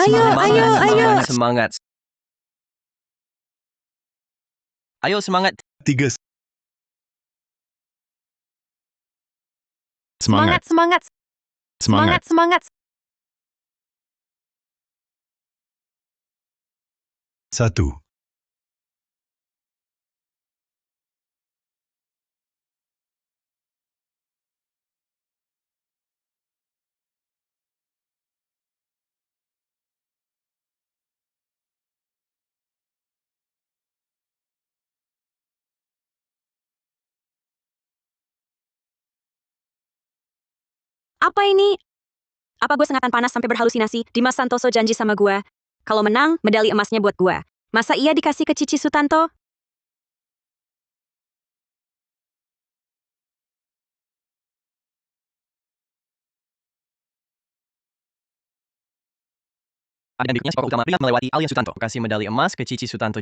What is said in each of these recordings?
Ayo, ayo, ayo. Semangat. Ayo semangat. 3. Semangat, semangat. Semangat, semangat. 1. Apa ini? Apa gue sengatan panas sampai berhalusinasi? Dimas Santoso janji sama gue, kalau menang, medali emasnya buat gue. Masa iya dikasih ke Cici Sutanto? Ada bibitnya skor utama Riyad melewati Alia Sutanto. Kasih medali emas ke Cici Sutanto.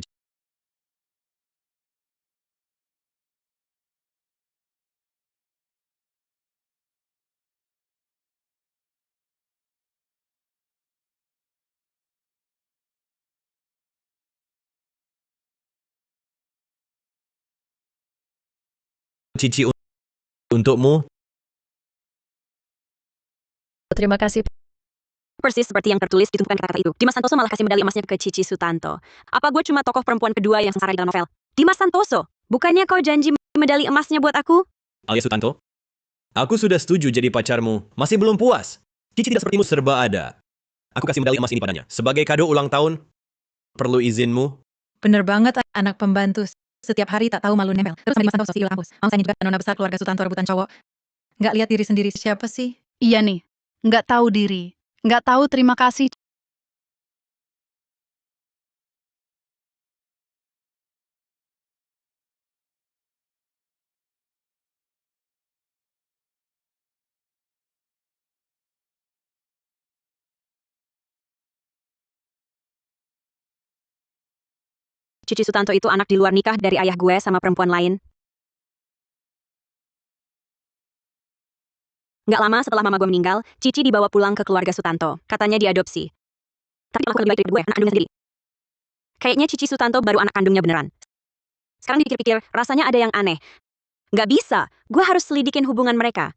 Cici untukmu. Terima kasih. Persis seperti yang tertulis di tumpukan kata-kata itu. Dimas Santoso malah kasih medali emasnya ke Cici Sutanto. Apa gue cuma tokoh perempuan kedua yang sengsara di dalam novel? Dimas Santoso, bukannya kau janji medali emasnya buat aku? Alia Sutanto, aku sudah setuju jadi pacarmu. Masih belum puas. Cici tidak sepertimu serba ada. Aku kasih medali emas ini padanya. Sebagai kado ulang tahun, perlu izinmu. Bener banget, anak pembantu. Setiap hari tak tahu malu nempel. Terus sama Dimas Santoso CEO kampus. Angsanya juga nona besar keluarga Sutanto rebutan cowok. Nggak lihat diri sendiri siapa sih? Iya nih, nggak tahu diri. Nggak tahu terima kasih. Cici Sutanto itu anak di luar nikah dari ayah gue sama perempuan lain. Nggak lama setelah mama gue meninggal, Cici dibawa pulang ke keluarga Sutanto. Katanya diadopsi. Tapi aku lebih baik dari gue, anak kandungnya sendiri. Kayaknya Cici Sutanto baru anak kandungnya beneran. Sekarang dipikir-pikir, rasanya ada yang aneh. Nggak bisa, gue harus selidikin hubungan mereka.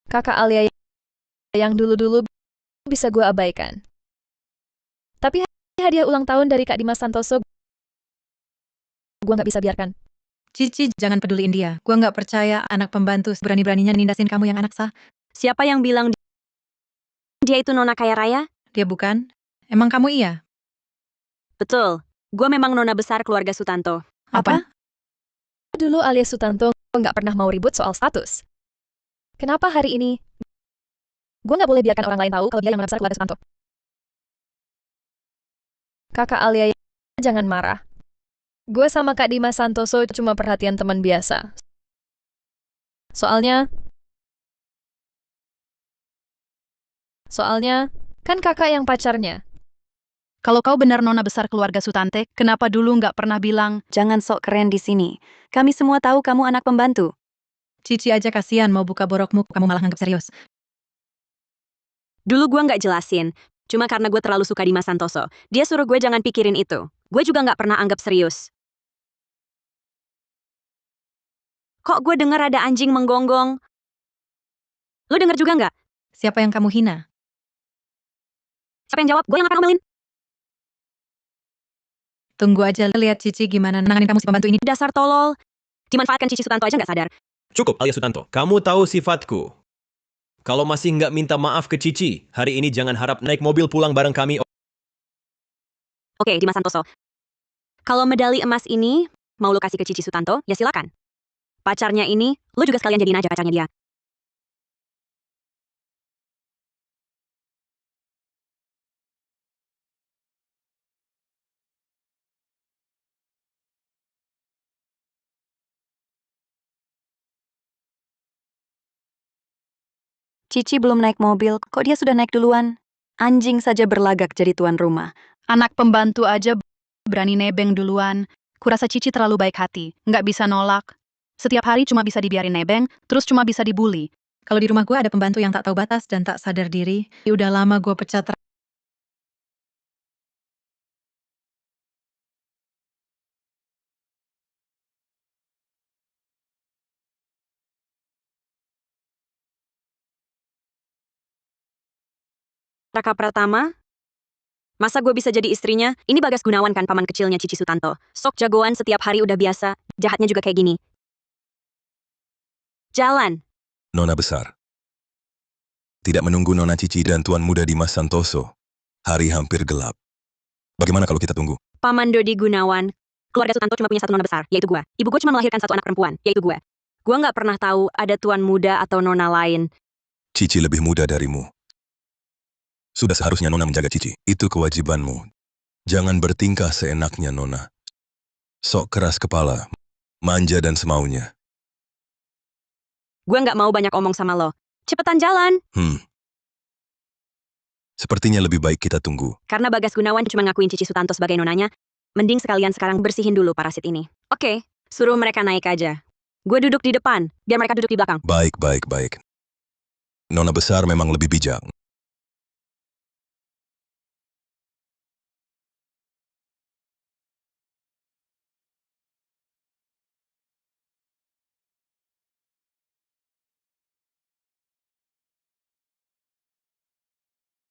Kakak Alia yang dulu-dulu bisa gue abaikan. Tapi hadiah ulang tahun dari Kak Dimas Santoso, gue nggak bisa biarkan. Cici, jangan peduliin dia. Gua nggak percaya anak pembantu berani-beraninya nindasin kamu yang anak sah. Siapa yang bilang dia itu nona kaya raya? Dia bukan. Emang kamu iya? Betul, gue memang nona besar keluarga Sutanto. Apa? Dulu Alia Sutanto nggak pernah mau ribut soal status. Kenapa hari ini gue nggak boleh biarkan orang lain tahu kalau dia yang nona besar keluarga Sutanto? Kakak Alia, jangan marah. Gue sama Kak Dimas Santoso cuma perhatian teman biasa. Soalnya, kan kakak yang pacarnya. Kalau kau benar nona besar keluarga Sutante, kenapa dulu nggak pernah bilang, Jangan sok keren di sini. Kami semua tahu kamu anak pembantu. Cici aja kasihan mau buka borokmu, kamu malah nganggap serius. Dulu gue nggak jelasin, cuma karena gue terlalu suka Dimas Santoso. Dia suruh gue jangan pikirin itu. Gue juga nggak pernah anggap serius. Kok gue dengar ada anjing menggonggong? Lo denger juga nggak? Siapa yang kamu hina? Siapa yang jawab? Gue yang akan ngomelin. Tunggu aja lihat Cici gimana nanganin kamu si pembantu ini. Dasar tolol. Dimanfaatkan Cici Sutanto aja nggak sadar. Cukup, Alia Sutanto. Kamu tahu sifatku. Kalau masih nggak minta maaf ke Cici, hari ini jangan harap naik mobil pulang bareng kami. Oke, Dimas Santoso. Kalau medali emas ini mau lo kasih ke Cici Sutanto, ya silakan. Pacarnya ini, lo juga sekalian jadiin aja pacarnya dia. Cici belum naik mobil, kok dia sudah naik duluan? Anjing saja berlagak jadi tuan rumah. anak pembantu aja berani nebeng duluan. Kurasa Cici terlalu baik hati, nggak bisa nolak. Setiap hari cuma bisa dibiarin nebeng, terus cuma bisa dibully. Kalau di rumah gue ada pembantu yang tak tahu batas dan tak sadar diri. Udah lama gue pecat. Raka Pratama? Masa gue bisa jadi istrinya? Ini Bagas Gunawan kan, paman kecilnya Cici Sutanto. Sok jagoan setiap hari udah biasa, jahatnya juga kayak gini. Jalan. Nona besar. Tidak menunggu Nona Cici dan Tuan Muda Dimas Santoso. Hari hampir gelap. Bagaimana kalau kita tunggu? Paman Dodi Gunawan. Keluarga Sutanto cuma punya satu nona besar, yaitu gue. Ibu gue cuma melahirkan satu anak perempuan, yaitu gue. Gue nggak pernah tahu ada tuan muda atau nona lain. Cici lebih muda darimu. Sudah seharusnya Nona menjaga Cici. Itu kewajibanmu. Jangan bertingkah seenaknya, Nona. Sok keras kepala, manja dan semaunya. Gue nggak mau banyak omong sama lo. Cepetan jalan. Sepertinya lebih baik kita tunggu. Karena Bagas Gunawan cuma ngakuin Cici Sutanto sebagai nonanya, mending sekalian sekarang bersihin dulu parasit ini. Oke, suruh mereka naik aja. Gue duduk di depan, biar mereka duduk di belakang. Baik. Nona besar memang lebih bijak.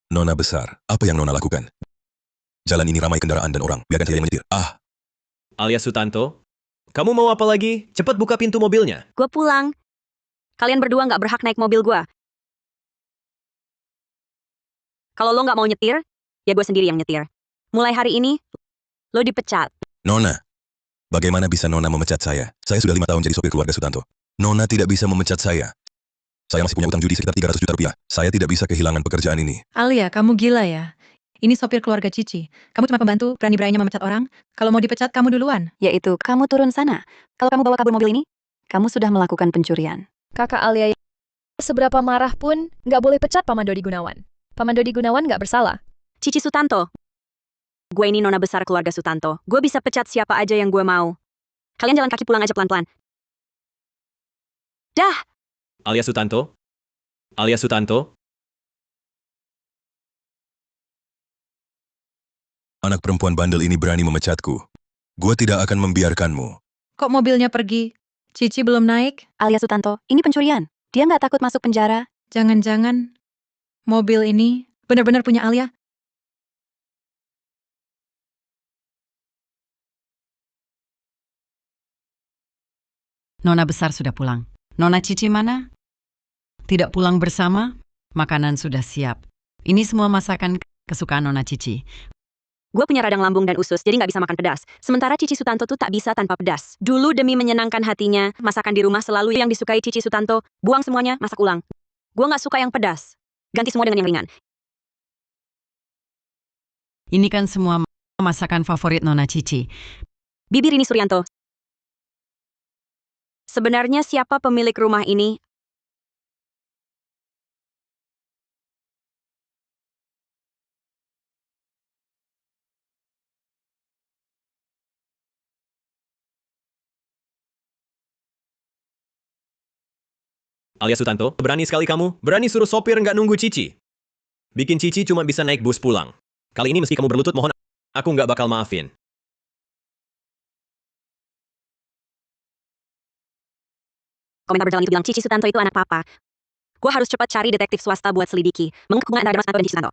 Nona besar, apa yang Nona lakukan? Jalan ini ramai kendaraan dan orang, biarkan saya yang menyetir. Alias Sutanto, kamu mau apa lagi? Cepat buka pintu mobilnya. Gue pulang. Kalian berdua nggak berhak naik mobil gue. Kalau lo nggak mau nyetir, ya gue sendiri yang nyetir. Mulai hari ini, lo dipecat. Nona, bagaimana bisa Nona memecat saya? Saya sudah 5 tahun jadi sopir keluarga Sutanto. Nona tidak bisa memecat saya. Saya masih punya utang judi sekitar 300 juta rupiah. Saya tidak bisa kehilangan pekerjaan ini. Alia, kamu gila ya? Ini sopir keluarga Cici. Kamu cuma pembantu, berani-beraninya memecat orang. Kalau mau dipecat, kamu duluan. Yaitu, kamu turun sana. Kalau kamu bawa kabur mobil ini, kamu sudah melakukan pencurian. Kakak Alia, seberapa marah pun nggak boleh pecat Paman Dodi Gunawan. Paman Dodi Gunawan nggak bersalah. Cici Sutanto. Gue ini nona besar keluarga Sutanto. Gue bisa pecat siapa aja yang gue mau. Kalian jalan kaki pulang aja pelan-pelan. Dah! Alias Sutanto? Alias Sutanto? Anak perempuan bandel ini berani memecatku. Gua tidak akan membiarkanmu. Kok mobilnya pergi? Cici belum naik? Alias Sutanto, ini pencurian. Dia nggak takut masuk penjara. Jangan-jangan mobil ini benar-benar punya Alia? Nona besar sudah pulang. Nona Cici mana? Tidak pulang bersama? Makanan sudah siap. Ini semua masakan kesukaan Nona Cici. Gue punya radang lambung dan usus, jadi nggak bisa makan pedas. Sementara Cici Sutanto tuh tak bisa tanpa pedas. Dulu demi menyenangkan hatinya, masakan di rumah selalu yang disukai Cici Sutanto. Buang semuanya, masak ulang. Gue nggak suka yang pedas. Ganti semua dengan yang ringan. Ini kan semua masakan favorit Nona Cici. Bibi Rini Suryanto. Sebenarnya siapa pemilik rumah ini? Alias Sutanto, berani sekali kamu. Berani suruh sopir nggak nunggu Cici. Bikin Cici cuma bisa naik bus pulang. Kali ini meski kamu berlutut mohon, aku nggak bakal maafin. Komentar berjalan itu bilang Cici Sutanto itu anak papa. Gue harus cepat cari detektif swasta buat selidiki. Menghubungan antara Mas Anto dan Cici Sutanto.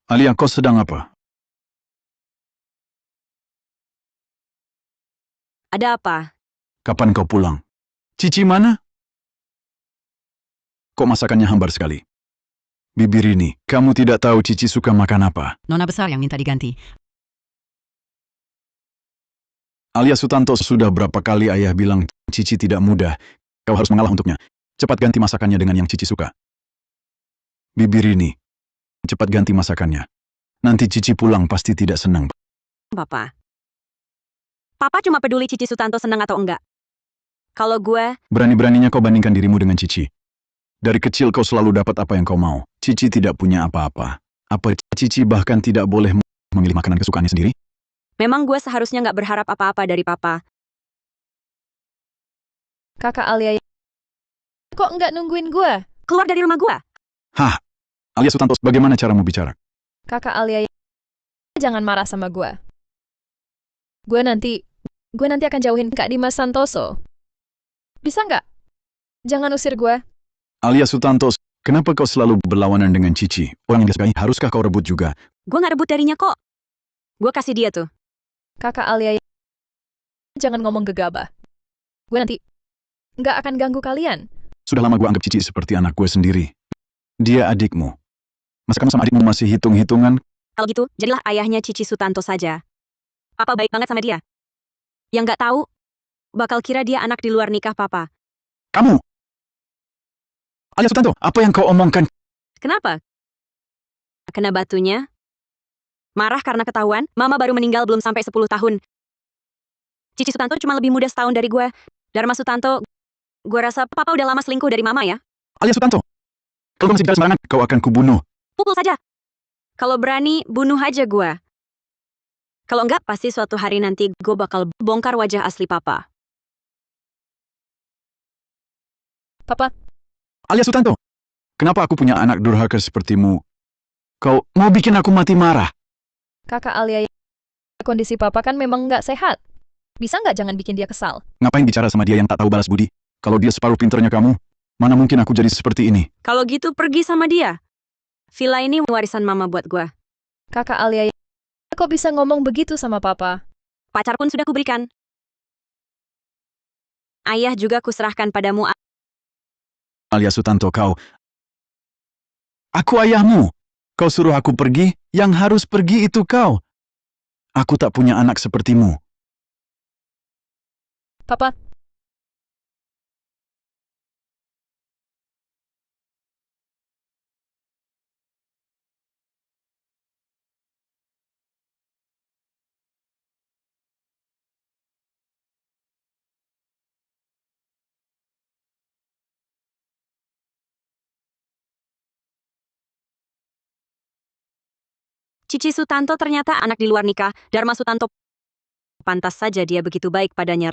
Alia, kau sedang apa? Ada apa? Kapan kau pulang? Cici mana? Kok masakannya hambar sekali? Bibi Rini, kamu tidak tahu Cici suka makan apa? Nona besar yang minta diganti. Alia Sutanto, sudah berapa kali ayah bilang Cici tidak mudah. Kau harus mengalah untuknya. Cepat ganti masakannya dengan yang Cici suka. Bibi Rini, cepat ganti masakannya. Nanti Cici pulang pasti tidak senang. Papa. Papa cuma peduli Cici Sutanto senang atau enggak. Kalau gue, Berani-beraninya kau bandingkan dirimu dengan Cici. Dari kecil kau selalu dapat apa yang kau mau. Cici tidak punya apa-apa. Apa Cici bahkan tidak boleh memilih makanan kesukaannya sendiri? Memang gue seharusnya nggak berharap apa-apa dari papa. Kakak Alia, kok nggak nungguin gue? Keluar dari rumah gue. Hah? Alia Sutanto, bagaimana caramu bicara? Kakak Alia, jangan marah sama gue. Gue nanti akan jauhin Kak Dimas Santoso. Bisa nggak? Jangan usir gue. Alia Sutanto, kenapa kau selalu berlawanan dengan Cici? Orang yang disukai, haruskah kau rebut juga? Gue nggak rebut darinya kok. Gue kasih dia tuh. Kakak Alia, jangan ngomong gegabah. Gue nanti nggak akan ganggu kalian. Sudah lama gue anggap Cici seperti anak gue sendiri. Dia adikmu. Masa kamu sama adikmu masih hitung-hitungan? Kalau gitu, jadilah ayahnya Cici Sutanto saja. Papa baik banget sama dia. Yang nggak tahu, bakal kira dia anak di luar nikah papa. Kamu! Alia Sutanto, apa yang kau omongkan? Kenapa? Kena batunya? Marah karena ketahuan, mama baru meninggal belum sampai 10 tahun. Cici Sutanto cuma lebih muda setahun dari gue. Dharma Sutanto, gue rasa papa udah lama selingkuh dari mama ya. Alia Sutanto, kalau kau masih bicara sembarangan, kau akan kubunuh. Pukul saja. Kalau berani, bunuh aja gue. Kalau enggak, pasti suatu hari nanti gue bakal bongkar wajah asli papa. Papa, Alia Sutanto, kenapa aku punya anak durhaka sepertimu? Kau mau bikin aku mati marah? Kakak Alia, kondisi papa kan memang nggak sehat. Bisa nggak jangan bikin dia kesal? Ngapain bicara sama dia yang tak tahu balas budi? Kalau dia separuh pinternya kamu, mana mungkin aku jadi seperti ini? Kalau gitu pergi sama dia. Villa ini warisan mama buat gue. Kakak Alia, kok bisa ngomong begitu sama papa? Pacar pun sudah kuberikan. Ayah juga kuserahkan padamu. Alia Sutanto, kau... Aku ayahmu. Kau suruh aku pergi, yang harus pergi itu kau. Aku tak punya anak sepertimu. Papa, Cici Sutanto ternyata anak di luar nikah. Dharma Sutanto. Pantas saja dia begitu baik padanya.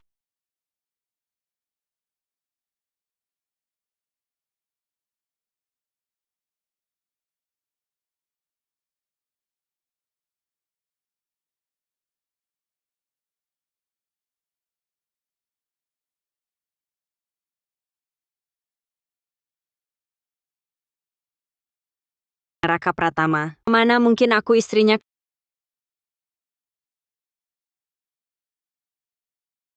Raka Pratama. Mana mungkin aku istrinya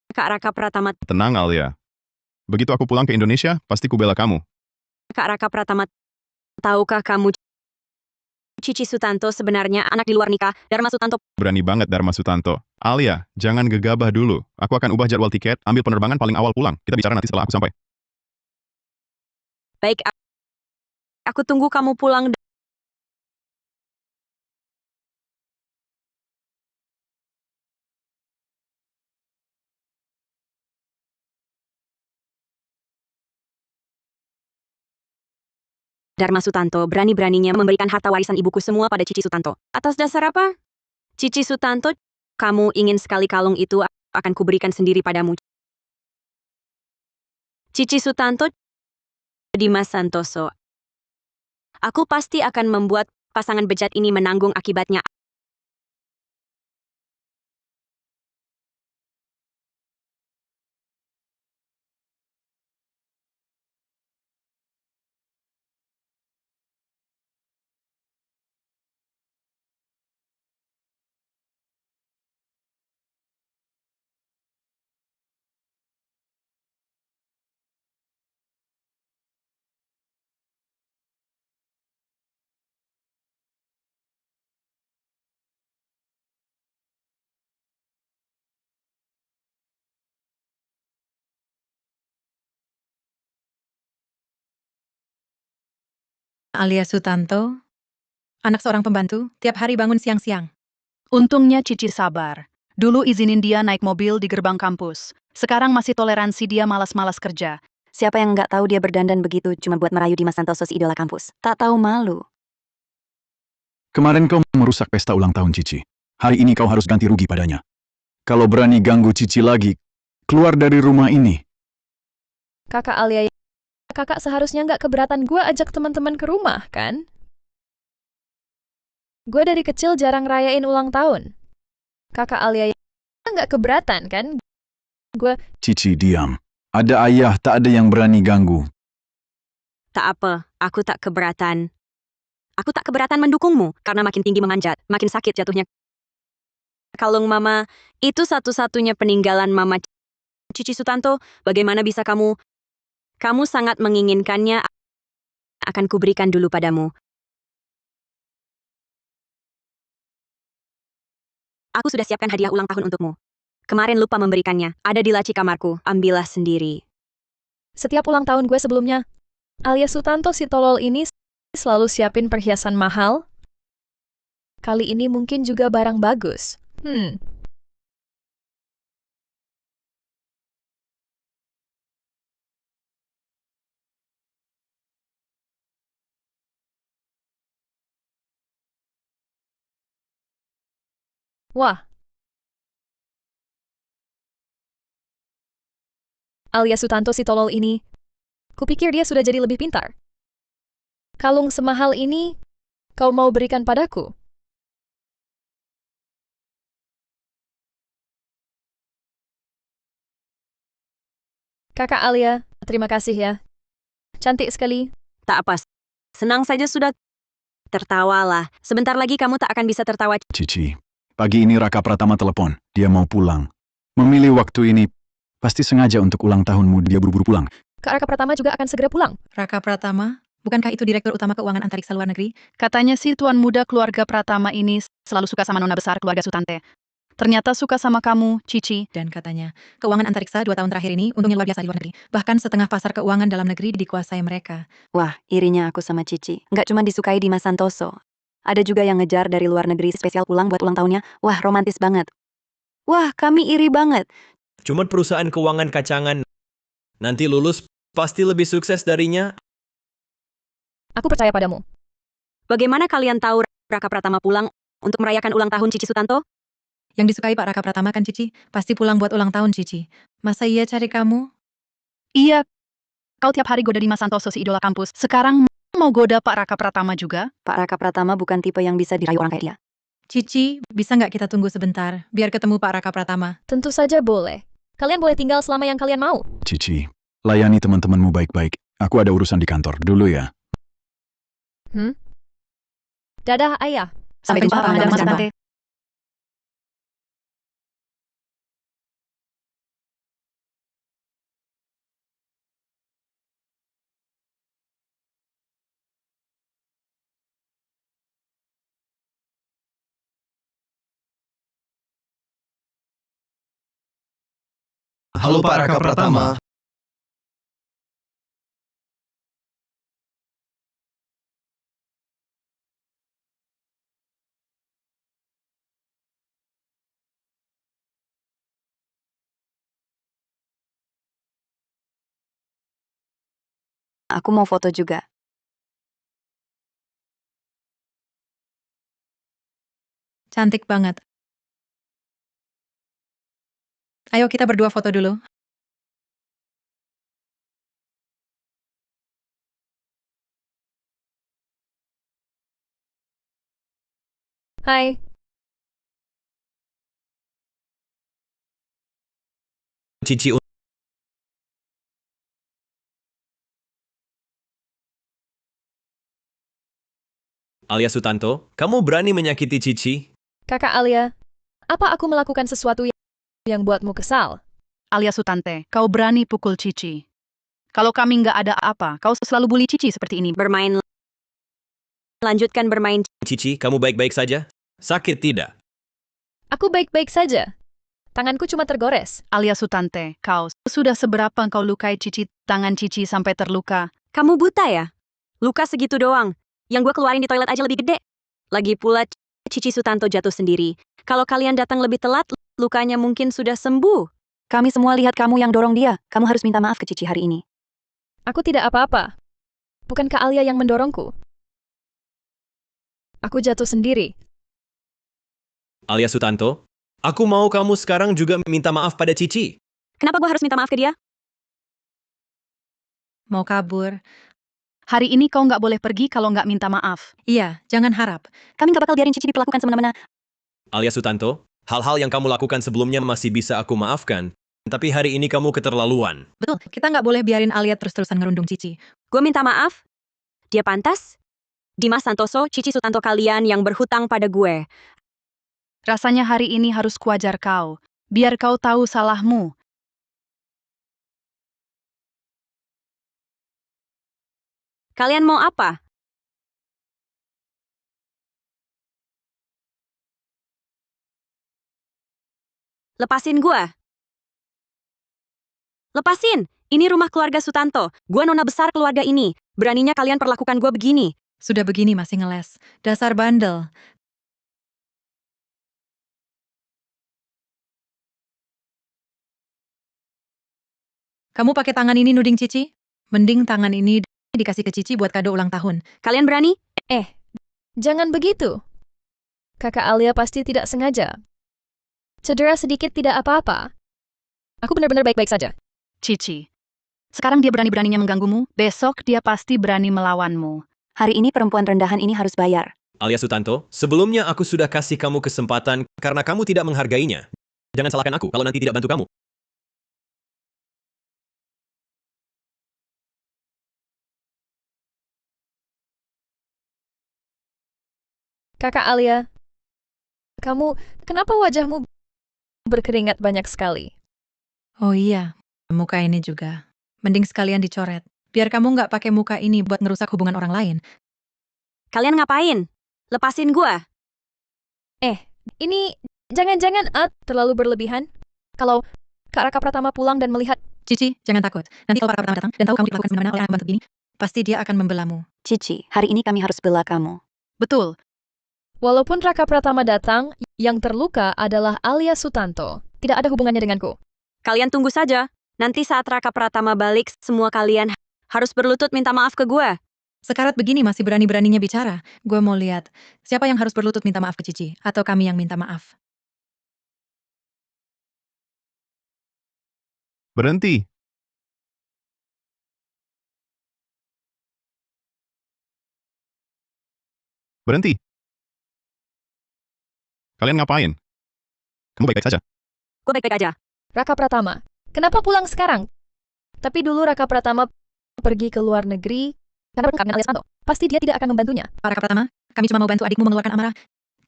Kak Raka Pratama. Tenang, Alia. Begitu aku pulang ke Indonesia, pasti ku bela kamu. Kak Raka Pratama. Tahukah kamu Cici Sutanto sebenarnya anak di luar nikah. Dharma Sutanto. Berani banget, Dharma Sutanto. Alia, jangan gegabah dulu. Aku akan ubah jadwal tiket, ambil penerbangan paling awal pulang. Kita bicara nanti setelah aku sampai. Baik, aku tunggu kamu pulang. Dharma Sutanto berani-beraninya memberikan harta warisan ibuku semua pada Cici Sutanto. Atas dasar apa? Cici Sutanto, kamu ingin sekali kalung itu akan kuberikan sendiri padamu. Cici Sutanto, Dimas Santoso. Aku pasti akan membuat pasangan bejat ini menanggung akibatnya. Alia Sutanto, anak seorang pembantu, tiap hari bangun siang-siang. Untungnya Cici sabar. Dulu izinin dia naik mobil di gerbang kampus. Sekarang masih toleransi dia malas-malas kerja. Siapa yang nggak tahu dia berdandan begitu cuma buat merayu Dimas Santoso si idola kampus? Tak tahu malu. Kemarin kau merusak pesta ulang tahun Cici. Hari ini kau harus ganti rugi padanya. Kalau berani ganggu Cici lagi, keluar dari rumah ini. Kakak Alia, kakak seharusnya nggak keberatan gue ajak teman-teman ke rumah, kan? Gue dari kecil jarang rayain ulang tahun. Kakak Alia nggak keberatan, kan? Gue Cici, diam. Ada ayah, tak ada yang berani ganggu. Tak apa, aku tak keberatan. Aku tak keberatan mendukungmu, karena makin tinggi memanjat, makin sakit jatuhnya. Kalung Mama, itu satu-satunya peninggalan Mama Cici Sutanto. Bagaimana bisa kamu? Kamu sangat menginginkannya, akan kuberikan dulu padamu. Aku sudah siapkan hadiah ulang tahun untukmu. Kemarin lupa memberikannya, ada di laci kamarku, ambillah sendiri. setiap ulang tahun gue sebelumnya, Alia Sutanto si tolol ini selalu siapin perhiasan mahal. Kali ini mungkin juga barang bagus. Wah. Alia Sutanto si tolol ini. Kupikir dia sudah jadi lebih pintar. Kalung semahal ini, kau mau berikan padaku? Kakak Alia, terima kasih ya. Cantik sekali. Tak apa, senang saja sudah. Tertawalah, sebentar lagi kamu tak akan bisa tertawa. Cici, pagi ini Raka Pratama telepon. Dia mau pulang. Memilih waktu ini, pasti sengaja untuk ulang tahunmu dia buru-buru pulang. Kak Raka Pratama juga akan segera pulang. Raka Pratama, bukankah itu Direktur Utama Keuangan Antariksa Luar Negeri? Katanya sih tuan muda keluarga Pratama ini selalu suka sama nona besar keluarga Sutante. Ternyata suka sama kamu, Cici. Dan katanya, keuangan antariksa 2 tahun terakhir ini untungnya luar biasa di luar negeri. Bahkan setengah pasar keuangan dalam negeri dikuasai mereka. Wah, irinya aku sama Cici. Nggak cuma disukai Dimas Santoso. Ada juga yang ngejar dari luar negeri spesial pulang buat ulang tahunnya. Wah, romantis banget. Wah, kami iri banget. Cuman perusahaan keuangan kacangan. Nanti lulus pasti lebih sukses darinya. Aku percaya padamu. Bagaimana kalian tahu Raka Pratama pulang untuk merayakan ulang tahun Cici Sutanto? Yang disukai Pak Raka Pratama kan Cici? Pasti pulang buat ulang tahun Cici. Masa iya cari kamu? Iya, kau tiap hari goda Dimas Santoso si idola kampus. Sekarang mau goda Pak Raka Pratama juga? Pak Raka Pratama bukan tipe yang bisa dirayu orang kayak dia. Cici, bisa nggak kita tunggu sebentar, biar ketemu Pak Raka Pratama? Tentu saja boleh. Kalian boleh tinggal selama yang kalian mau. Cici, layani teman-temanmu baik-baik. Aku ada urusan di kantor dulu ya. Dadah, ayah. Sampai jumpa, Pak Madam Sutante. Halo Pak Raka Pratama. Aku mau foto juga. Cantik banget. Ayo kita berdua foto dulu. Hai. Cici, Alia Sutanto, kamu berani menyakiti Cici? Kakak Alia, apa aku melakukan sesuatu yang buatmu kesal? Alia Sutante, kau berani pukul Cici. Kalau kami nggak ada apa, kau selalu bully Cici seperti ini. Bermain. Lanjutkan bermain. Cici, kamu baik-baik saja? Sakit tidak? Aku baik-baik saja. Tanganku cuma tergores. Alia Sutante, kau sudah seberapa kau lukai Cici, tangan Cici sampai terluka. Kamu buta ya? Luka segitu doang. Yang gue keluarin di toilet aja lebih gede. Lagi pula Cici Sutanto jatuh sendiri. Kalau kalian datang lebih telat, lukanya mungkin sudah sembuh. Kami semua lihat kamu yang dorong dia. Kamu harus minta maaf ke Cici hari ini. Aku tidak apa-apa. Bukankah Alia yang mendorongku? Aku jatuh sendiri. Alia Sutanto, aku mau kamu sekarang juga minta maaf pada Cici. Kenapa gue harus minta maaf ke dia? Mau kabur? Hari ini kau nggak boleh pergi kalau nggak minta maaf. Iya, jangan harap. Kami nggak bakal biarin Cici diperlakukan semena-mena. Alia Sutanto, hal-hal yang kamu lakukan sebelumnya masih bisa aku maafkan. Tapi hari ini kamu keterlaluan. Betul, kita nggak boleh biarin Alia terus-terusan ngerundung Cici. Gue minta maaf. Dia pantas. Dimas Santoso, Cici Sutanto kalian yang berhutang pada gue. Rasanya hari ini harus kuajar kau. Biar kau tahu salahmu. Kalian mau apa? Lepasin gue. Lepasin! Ini rumah keluarga Sutanto. Gue nona besar keluarga ini. Beraninya kalian perlakukan gue begini. Sudah begini masih ngeles. Dasar bandel. Kamu pakai tangan ini nuding Cici? Mending tangan ini dikasih ke Cici buat kado ulang tahun. Kalian berani? Jangan begitu. Kakak Alia pasti tidak sengaja. Cedera sedikit tidak apa-apa. Aku benar-benar baik-baik saja. Cici. Sekarang dia berani-beraninya mengganggumu, besok dia pasti berani melawanmu. Hari ini perempuan rendahan ini harus bayar. Alia Sutanto, sebelumnya aku sudah kasih kamu kesempatan karena kamu tidak menghargainya. Jangan salahkan aku kalau nanti tidak bantu kamu. Kakak Alia, kenapa wajahmu berkeringat banyak sekali? Oh iya, muka ini juga. Mending sekalian dicoret. Biar kamu nggak pakai muka ini buat ngerusak hubungan orang lain. Kalian ngapain? Lepasin gue. Ini jangan-jangan terlalu berlebihan? Kalau Kak Raka Pratama pulang dan melihat, Cici, jangan takut. Nanti kalau Raka Pratama datang dan tahu kamu diperlakukan semena-mena oleh anak pembantu gini, pasti dia akan membelamu. Cici, hari ini kami harus bela kamu. Betul. walaupun Raka Pratama datang, yang terluka adalah Alia Sutanto. Tidak ada hubungannya denganku. Kalian tunggu saja. Nanti saat Raka Pratama balik, semua kalian harus berlutut minta maaf ke gue. Sekarat begini masih berani-beraninya bicara. Gue mau lihat, siapa yang harus berlutut minta maaf ke Cici, atau kami yang minta maaf. Berhenti. Berhenti. Kalian ngapain? Kamu baik-baik saja. Gue baik-baik aja. Raka Pratama, kenapa pulang sekarang? Tapi dulu Raka Pratama pergi ke luar negeri karena bertengkar dengan Alia Sutanto. Pasti dia tidak akan membantunya. Pak Raka Pratama, kami cuma mau bantu adikmu mengeluarkan amarah.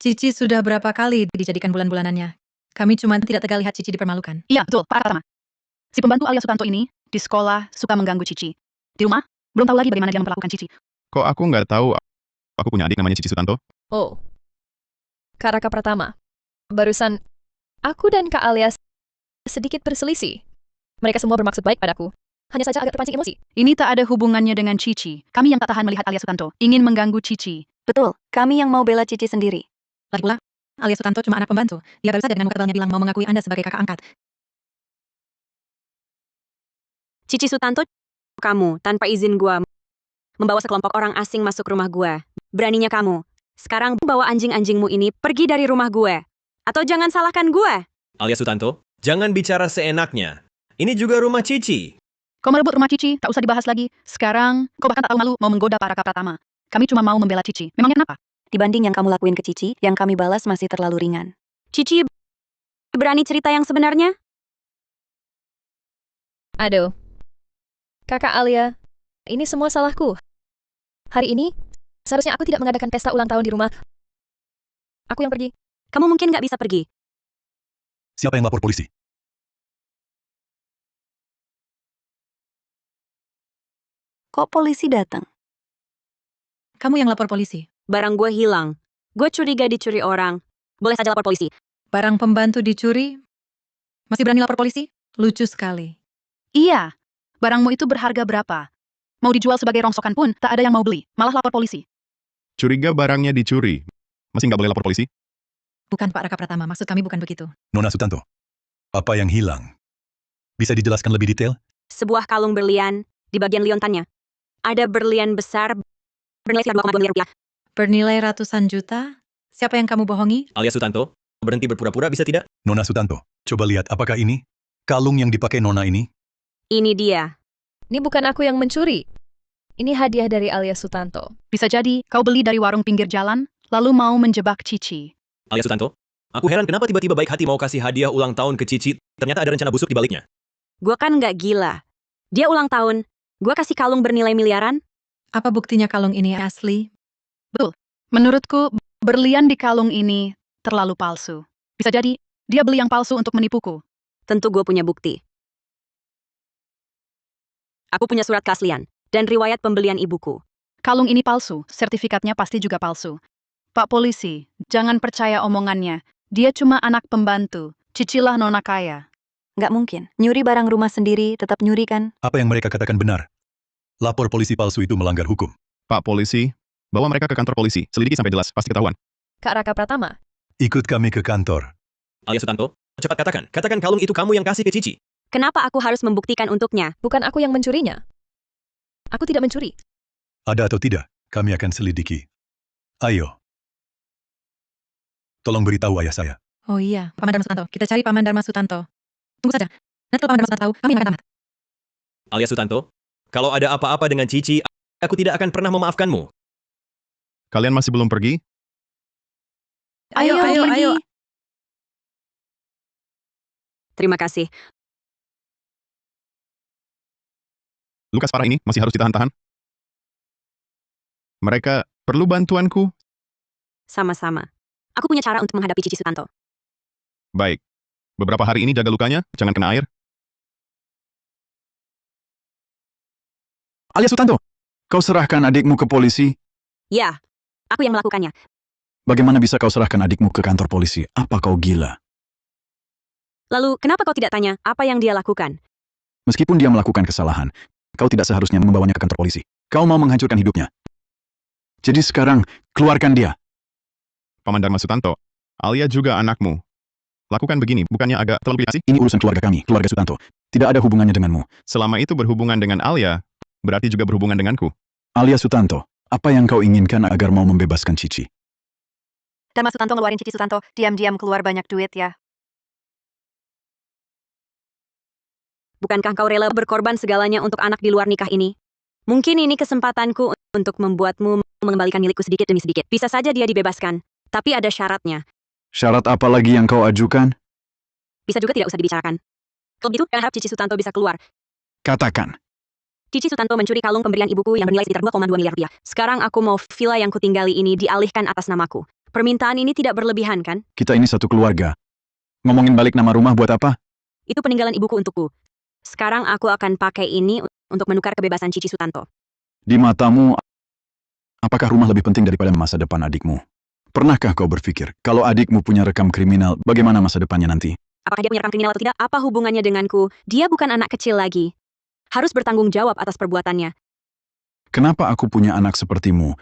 Cici sudah berapa kali dijadikan bulan-bulanannya. Kami cuma tidak tegal lihat Cici dipermalukan. Iya, betul, Pak Pratama. Si pembantu Alia Sutanto ini, di sekolah, suka mengganggu Cici. Di rumah, belum tahu lagi bagaimana dia memperlakukan Cici. Kok aku nggak tahu aku punya adik namanya Cici Sutanto? Oh, Kak Raka Pratama, barusan aku dan Kak Alia sedikit berselisih. Mereka semua bermaksud baik padaku. Hanya saja agak terpancing emosi. Ini tak ada hubungannya dengan Cici. Kami yang tak tahan melihat Alia Sutanto ingin mengganggu Cici. Betul, kami yang mau bela Cici sendiri. Lagi pula, Alia Sutanto cuma anak pembantu. Dia baru saja dengan muka tebalnya bilang mau mengakui Anda sebagai kakak angkat. Cici Sutanto, kamu tanpa izin gue membawa sekelompok orang asing masuk rumah gue. Beraninya kamu. Sekarang bawa anjing-anjingmu ini pergi dari rumah gue. Atau jangan salahkan gue. Alia Sutanto, jangan bicara seenaknya. Ini juga rumah Cici. Kau merebut rumah Cici, tak usah dibahas lagi. Sekarang, kau bahkan tak tahu malu mau menggoda Pak Raka Pratama. Kami cuma mau membela Cici. Memangnya kenapa? Dibanding yang kamu lakuin ke Cici, yang kami balas masih terlalu ringan. Cici berani cerita yang sebenarnya? Aduh. Kakak Alia, ini semua salahku. Hari ini, seharusnya aku tidak mengadakan pesta ulang tahun di rumah. Aku yang pergi. Kamu mungkin nggak bisa pergi. Siapa yang lapor polisi? Kok polisi datang? Kamu yang lapor polisi. Barang gue hilang. Gue curiga dicuri orang. Boleh saja lapor polisi. Barang pembantu dicuri, masih berani lapor polisi? Lucu sekali. Iya. Barangmu itu berharga berapa? Mau dijual sebagai rongsokan pun, tak ada yang mau beli. Malah lapor polisi. Curiga barangnya dicuri. Masih nggak boleh lapor polisi? Bukan Pak Raka Pratama, maksud kami bukan begitu. Nona Sutanto, apa yang hilang? Bisa dijelaskan lebih detail? Sebuah kalung berlian di bagian liontannya. Ada berlian besar bernilai sekitar 2,2 miliar rupiah. Bernilai ratusan juta? Siapa yang kamu bohongi? Alia Sutanto, berhenti berpura-pura bisa tidak? Nona Sutanto, coba lihat apakah ini kalung yang dipakai Nona ini? Ini dia. Ini bukan aku yang mencuri. Ini hadiah dari Alia Sutanto. Bisa jadi kau beli dari warung pinggir jalan, lalu mau menjebak Cici. Alia Sutanto, aku heran kenapa tiba-tiba baik hati mau kasih hadiah ulang tahun ke Cici, ternyata ada rencana busuk di baliknya. Gua kan nggak gila. Dia ulang tahun. Gua kasih kalung bernilai miliaran. Apa buktinya kalung ini asli? Menurutku, berlian di kalung ini terlalu palsu. Bisa jadi dia beli yang palsu untuk menipuku. Tentu gue punya bukti. Aku punya surat keaslian dan riwayat pembelian ibuku. Kalung ini palsu, sertifikatnya pasti juga palsu. Pak polisi, jangan percaya omongannya. Dia cuma anak pembantu. Cicilah nona kaya. Nggak mungkin. Nyuri barang rumah sendiri, tetap nyuri kan? Apa yang mereka katakan benar? Lapor polisi palsu itu melanggar hukum. Pak polisi, bawa mereka ke kantor polisi. Selidiki sampai jelas, pasti ketahuan. Kak Raka Pratama. Ikut kami ke kantor. Alia Sutanto, cepat katakan. Katakan kalung itu kamu yang kasih ke Cici. Kenapa aku harus membuktikan untuknya? Bukan aku yang mencurinya. Aku tidak mencuri. Ada atau tidak, kami akan selidiki. Ayo. Tolong beritahu ayah saya. Oh iya, Paman Dharma Sutanto. Kita cari Paman Dharma Sutanto. Tunggu saja. Nanti kalau Paman Dharma Sutanto tahu, kami akan tamat. Alia Sutanto, kalau ada apa-apa dengan Cici, aku tidak akan pernah memaafkanmu. Kalian masih belum pergi? Ayo. Terima kasih. Lukas parah ini masih harus ditahan-tahan? Mereka perlu bantuanku? Sama-sama. Aku punya cara untuk menghadapi Cici Sutanto. Baik. Beberapa hari ini jaga lukanya, jangan kena air. Alia Sutanto, kau serahkan adikmu ke polisi? Ya, aku yang melakukannya. Bagaimana bisa kau serahkan adikmu ke kantor polisi? Apa kau gila? Lalu, kenapa kau tidak tanya apa yang dia lakukan? Meskipun dia melakukan kesalahan, kau tidak seharusnya membawanya ke kantor polisi. Kau mau menghancurkan hidupnya. Jadi sekarang, keluarkan dia. Paman Dharma Sutanto, Alia juga anakmu. Lakukan begini, bukannya agak terlalu asik? Ini urusan keluarga kami, keluarga Sutanto. Tidak ada hubungannya denganmu. Selama itu berhubungan dengan Alia, berarti juga berhubungan denganku. Alia Sutanto, apa yang kau inginkan agar mau membebaskan Cici? Dharma Sutanto ngeluarin Cici Sutanto, diam-diam keluar banyak duit ya. Bukankah kau rela berkorban segalanya untuk anak di luar nikah ini? Mungkin ini kesempatanku untuk membuatmu mengembalikan milikku sedikit demi sedikit. Bisa saja dia dibebaskan, tapi ada syaratnya. Syarat apa lagi yang kau ajukan? Bisa juga tidak usah dibicarakan. Kalau begitu, saya harap Cici Sutanto bisa keluar. Katakan. Cici Sutanto mencuri kalung pemberian ibuku yang bernilai sekitar 2,2 miliar rupiah. Sekarang aku mau villa yang kutinggali ini dialihkan atas namaku. Permintaan ini tidak berlebihan, kan? Kita ini satu keluarga. Ngomongin balik nama rumah buat apa? Itu peninggalan ibuku untukku. Sekarang aku akan pakai ini untuk menukar kebebasan Cici Sutanto. Di matamu, apakah rumah lebih penting daripada masa depan adikmu? Pernahkah kau berpikir, kalau adikmu punya rekam kriminal, bagaimana masa depannya nanti? Apakah dia punya rekam kriminal atau tidak? Apa hubungannya denganku? Dia bukan anak kecil lagi. Harus bertanggung jawab atas perbuatannya. Kenapa aku punya anak sepertimu?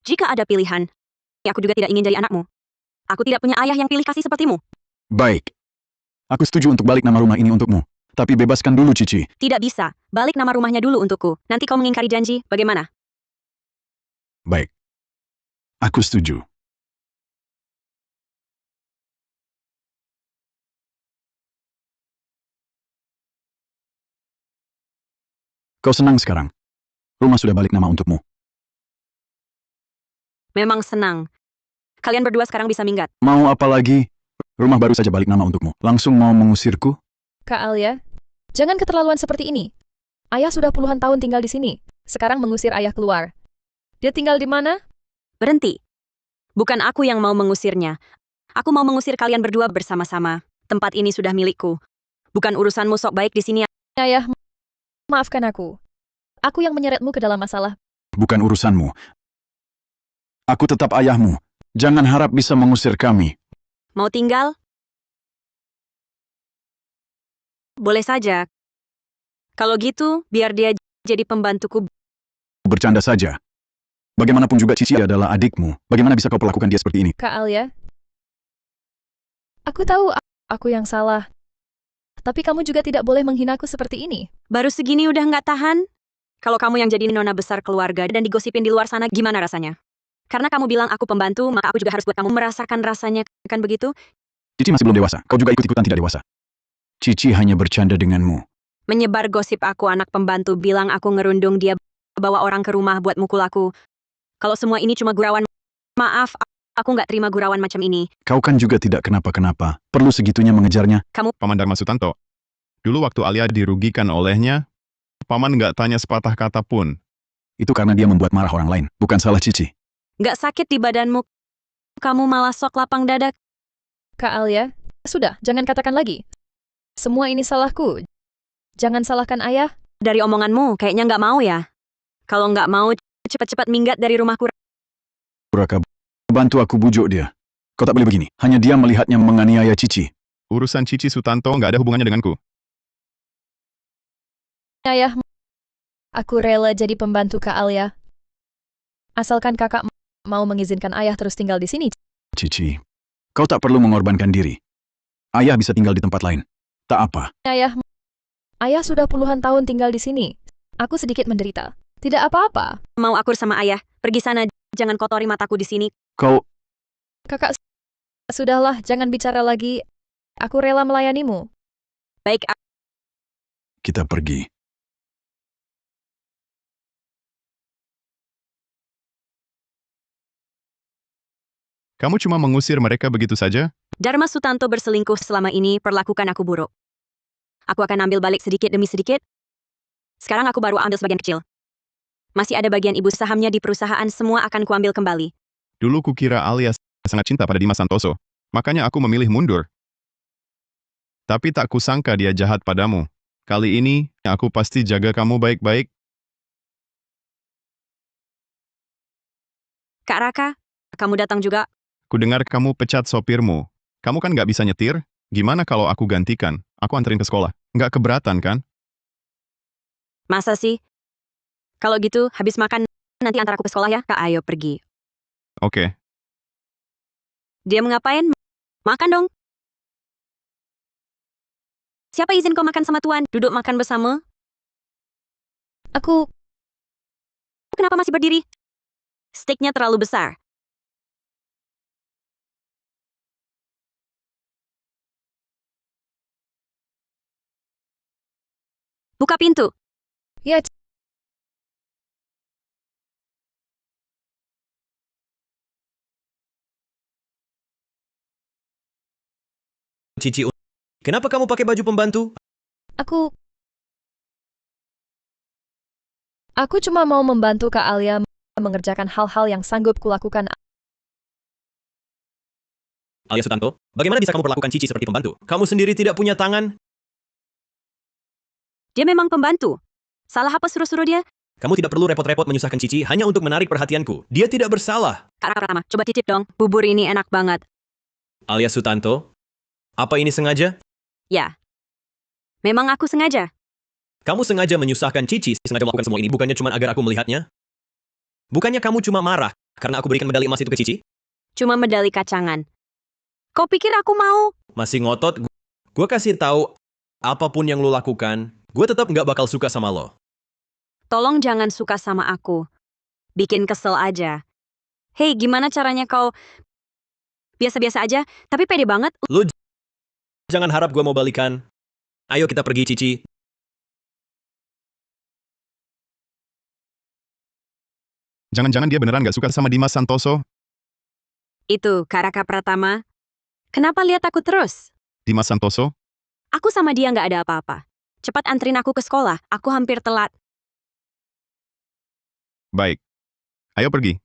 Jika ada pilihan, aku juga tidak ingin jadi anakmu. Aku tidak punya ayah yang pilih kasih sepertimu. Baik. Aku setuju untuk balik nama rumah ini untukmu. Tapi bebaskan dulu Cici. Tidak bisa. Balik nama rumahnya dulu untukku. Nanti kau mengingkari janji, bagaimana? Baik. Aku setuju. Kau senang sekarang? Rumah sudah balik nama untukmu. Memang senang. Kalian berdua sekarang bisa minggat. Mau apa lagi? Rumah baru saja balik nama untukmu. Langsung mau mengusirku? Kak Alia, jangan keterlaluan seperti ini. Ayah sudah puluhan tahun tinggal di sini. Sekarang mengusir ayah keluar. Dia tinggal di mana? Berhenti. Bukan aku yang mau mengusirnya. Aku mau mengusir kalian berdua bersama-sama. Tempat ini sudah milikku. Bukan urusanmu sok baik di sini. Ayah, maafkan aku. Aku yang menyeretmu ke dalam masalah. Bukan urusanmu. Aku tetap ayahmu. Jangan harap bisa mengusir kami. Mau tinggal? Boleh saja. Kalau gitu, biar dia jadi pembantuku. Bercanda saja. Bagaimanapun juga Cici adalah adikmu. Bagaimana bisa kau perlakukan dia seperti ini? Kak Alia, aku tahu aku yang salah. Tapi kamu juga tidak boleh menghinaku seperti ini. Baru segini udah nggak tahan? Kalau kamu yang jadi nona besar keluarga dan digosipin di luar sana, gimana rasanya? Karena kamu bilang aku pembantu, maka aku juga harus buat kamu merasakan rasanya, kan begitu? Cici masih belum dewasa, kau juga ikut-ikutan tidak dewasa. Cici hanya bercanda denganmu. Menyebar gosip aku anak pembantu bilang aku ngerundung dia bawa orang ke rumah buat mukul aku. Kalau semua ini cuma gurauan, maaf, aku nggak terima gurauan macam ini. Kau kan juga tidak kenapa-kenapa. Perlu segitunya mengejarnya. Paman Dharma Sutanto. Dulu waktu Alia dirugikan olehnya, Paman nggak tanya sepatah kata pun. Itu karena dia membuat marah orang lain, bukan salah Cici. Nggak sakit di badanmu, kamu malah sok lapang dada. Kak Alia, sudah, jangan katakan lagi. Semua ini salahku. Jangan salahkan ayah. Dari omonganmu, kayaknya nggak mau ya. Kalau nggak mau, cepat-cepat minggat dari rumahku. Raka, bantu aku bujuk dia. Kau tak boleh begini. Hanya dia melihatnya menganiaya Cici. Urusan Cici Sutanto nggak ada hubungannya denganku. Ayah, aku rela jadi pembantu Kak Alia. Asalkan kakak mau mengizinkan ayah terus tinggal di sini. Cici, kau tak perlu mengorbankan diri. Ayah bisa tinggal di tempat lain. Tak apa. Ayah sudah puluhan tahun tinggal di sini. Aku sedikit menderita. Tidak apa-apa. Mau akur sama ayah, pergi sana, jangan kotori mataku di sini. Kau, Kakak, sudahlah, jangan bicara lagi. Aku rela melayanimu. Baik, kita pergi. Kamu cuma mengusir mereka begitu saja? Dharma Sutanto berselingkuh selama ini, perlakukan aku buruk. Aku akan ambil balik sedikit demi sedikit. Sekarang aku baru ambil sebagian kecil. Masih ada bagian ibu sahamnya di perusahaan, semua akan kuambil kembali. Dulu kukira Alia sangat cinta pada Dimas Santoso. Makanya aku memilih mundur. Tapi tak kusangka dia jahat padamu. Kali ini, aku pasti jaga kamu baik-baik. Kak Raka, kamu datang juga. Kudengar kamu pecat sopirmu. Kamu kan nggak bisa nyetir? Gimana kalau aku gantikan? Aku anterin ke sekolah. Nggak keberatan kan? Masa sih? Kalau gitu, habis makan, nanti antar aku ke sekolah ya. Kak, ayo pergi. Oke. Dia mengapain? Makan dong. Siapa izin kau makan sama tuan? Duduk makan bersama. Aku, Kenapa masih berdiri? Steaknya terlalu besar. Buka pintu. ya, Cici, kenapa kamu pakai baju pembantu? aku cuma mau membantu Kak Alia mengerjakan hal-hal yang sanggup kulakukan. Alia Sutanto, bagaimana bisa kamu perlakukan Cici seperti pembantu? Kamu sendiri tidak punya tangan? Dia memang pembantu. Salah apa suruh-suruh dia? Kamu tidak perlu repot-repot menyusahkan Cici hanya untuk menarik perhatianku. Dia tidak bersalah. Kak Raka Pratama, coba cicip dong. Bubur ini enak banget. Alia Sutanto, apa ini sengaja? Ya. Memang aku sengaja. Kamu sengaja menyusahkan Cici, sengaja melakukan semua ini bukannya cuma agar aku melihatnya? Bukannya kamu cuma marah karena aku berikan medali emas itu ke Cici? Cuma medali kacangan. Kau pikir aku mau? Masih ngotot? Gue kasih tahu, apapun yang lo lakukan, gue tetap nggak bakal suka sama lo. Tolong jangan suka sama aku. Bikin kesel aja. Hei, gimana caranya kau biasa-biasa aja, tapi pede banget? Lo jangan harap gue mau balikan. Ayo kita pergi, Cici. Jangan-jangan dia beneran nggak suka sama Dimas Santoso? Itu, Kak Raka Pratama. Kenapa lihat aku terus? Dimas Santoso? Aku sama dia nggak ada apa-apa. Cepat anterin aku ke sekolah, aku hampir telat. Baik. Ayo pergi.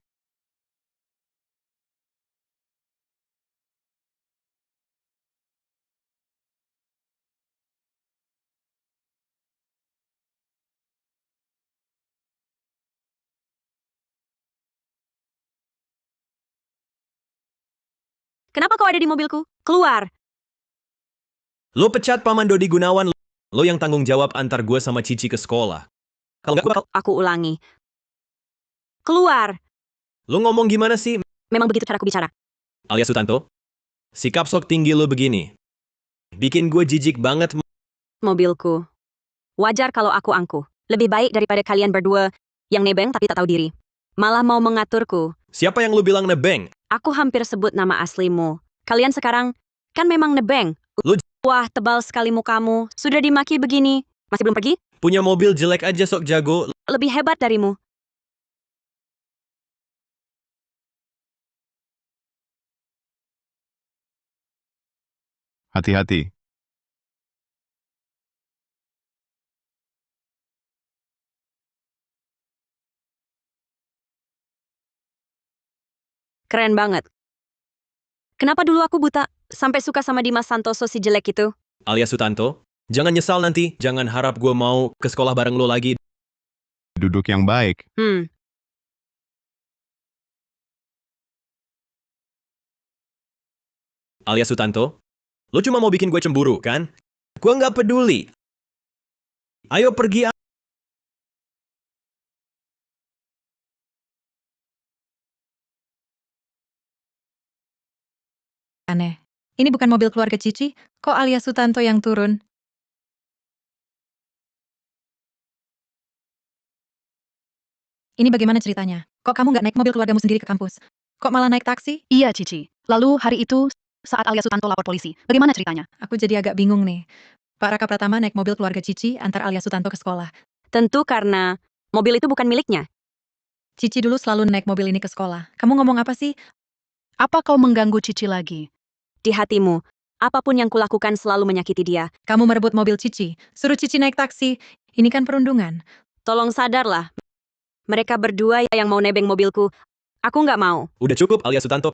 Kenapa kau ada di mobilku? Keluar! Lo pecat Paman Dodi Gunawan, lo yang tanggung jawab antar gue sama Cici ke sekolah. Kalau nggak, gue bakal... Aku ulangi. Keluar! Lo ngomong gimana sih? Memang begitu caraku bicara. Alia Sutanto, sikap sok tinggi lo begini. Bikin gue jijik banget. Mobilku. Wajar kalau aku angkuh. Lebih baik daripada kalian berdua yang nebeng tapi tak tahu diri. Malah mau mengaturku. Siapa yang lo bilang nebeng? Aku hampir sebut nama aslimu. Kalian sekarang Kan memang nebeng. Lu- Wah, tebal sekali mukamu. Sudah dimaki begini. Masih belum pergi? Punya mobil jelek aja sok jago. Lebih hebat darimu. Hati-hati. Keren banget. Kenapa dulu aku buta? Sampai suka sama Dimas Santoso si jelek itu. Alias Sutanto, jangan nyesal nanti. Jangan harap gue mau ke sekolah bareng lo lagi. Duduk yang baik. Alias Sutanto, lo cuma mau bikin gue cemburu, kan? Gue nggak peduli. Ayo pergi. Aneh. Ini bukan mobil keluarga Cici, kok alias Sutanto yang turun? Ini bagaimana ceritanya? Kok kamu nggak naik mobil keluargamu sendiri ke kampus? Kok malah naik taksi? Iya, Cici. Lalu hari itu, saat alias Sutanto lapor polisi, bagaimana ceritanya? Aku jadi agak bingung nih. Pak Raka Pratama naik mobil keluarga Cici antar alias Sutanto ke sekolah. Tentu karena mobil itu bukan miliknya. Cici dulu selalu naik mobil ini ke sekolah. Kamu ngomong apa sih? Apa kau mengganggu Cici lagi? Di hatimu, apapun yang kulakukan selalu menyakiti dia. Kamu merebut mobil Cici. Suruh Cici naik taksi. Ini kan perundungan. Tolong sadarlah. Mereka berdua yang mau nebeng mobilku. Aku nggak mau. Udah cukup, alias Sutanto.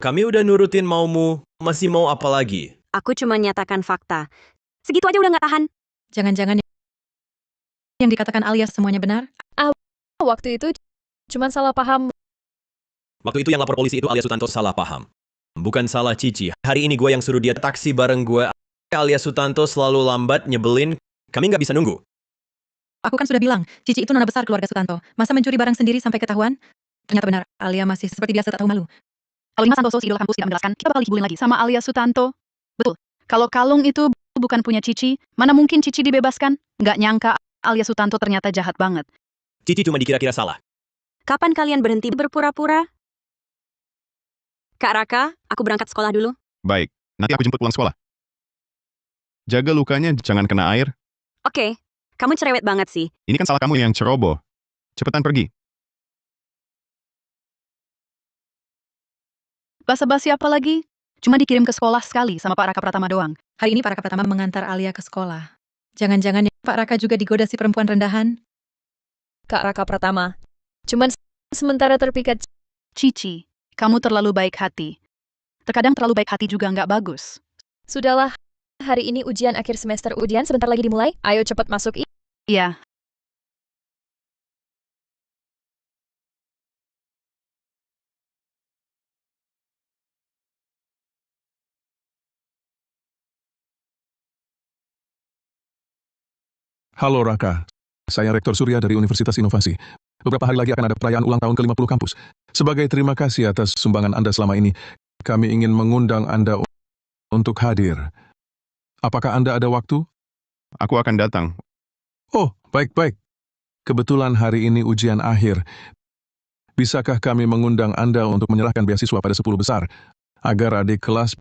Kami udah nurutin maumu. Masih mau apa lagi? Aku cuma nyatakan fakta. Segitu aja udah nggak tahan. Jangan-jangan yang dikatakan alias semuanya benar? Waktu itu cuma salah paham. Waktu itu yang lapor polisi itu alias Sutanto salah paham. Bukan salah Cici. Hari ini gue yang suruh dia taksi bareng gue. Alias Sutanto selalu lambat, nyebelin. Kami nggak bisa nunggu. Aku kan sudah bilang, Cici itu nona besar keluarga Sutanto. Masa mencuri barang sendiri sampai ketahuan? Ternyata benar, Alia masih seperti biasa tak tahu malu. Kalau Dimas Santoso si idola kampus tidak menjelaskan, kita bakal dibully lagi sama alias Sutanto. Betul. Kalau kalung itu bukan punya Cici, mana mungkin Cici dibebaskan? Nggak nyangka alias Sutanto ternyata jahat banget. Cici cuma dikira-kira salah. Kapan kalian berhenti berpura-pura? Kak Raka, aku berangkat sekolah dulu. Baik, nanti aku jemput pulang sekolah. Jaga lukanya, jangan kena air. Oke, kamu cerewet banget sih. Ini kan salah kamu yang ceroboh. Cepetan pergi. Basa-basi apa lagi? Cuma dikirim ke sekolah sekali sama Pak Raka Pratama doang. Hari ini Pak Raka Pratama mengantar Alia ke sekolah. Jangan-jangan Pak Raka juga digoda si perempuan rendahan? Kak Raka Pratama. Cuman sementara terpikat. Cici, kamu terlalu baik hati. Terkadang terlalu baik hati juga nggak bagus. Sudahlah. Hari ini ujian akhir semester, ujian sebentar lagi dimulai. Ayo cepat masuk. Iya. Halo Raka, saya Rektor Surya dari Universitas Inovasi. Beberapa hari lagi akan ada perayaan ulang tahun ke-50 kampus. Sebagai terima kasih atas sumbangan Anda selama ini, kami ingin mengundang Anda untuk hadir. Apakah Anda ada waktu? Aku akan datang. Oh, baik-baik. Kebetulan hari ini ujian akhir. Bisakah kami mengundang Anda untuk menyerahkan beasiswa pada 10 besar, agar adik kelas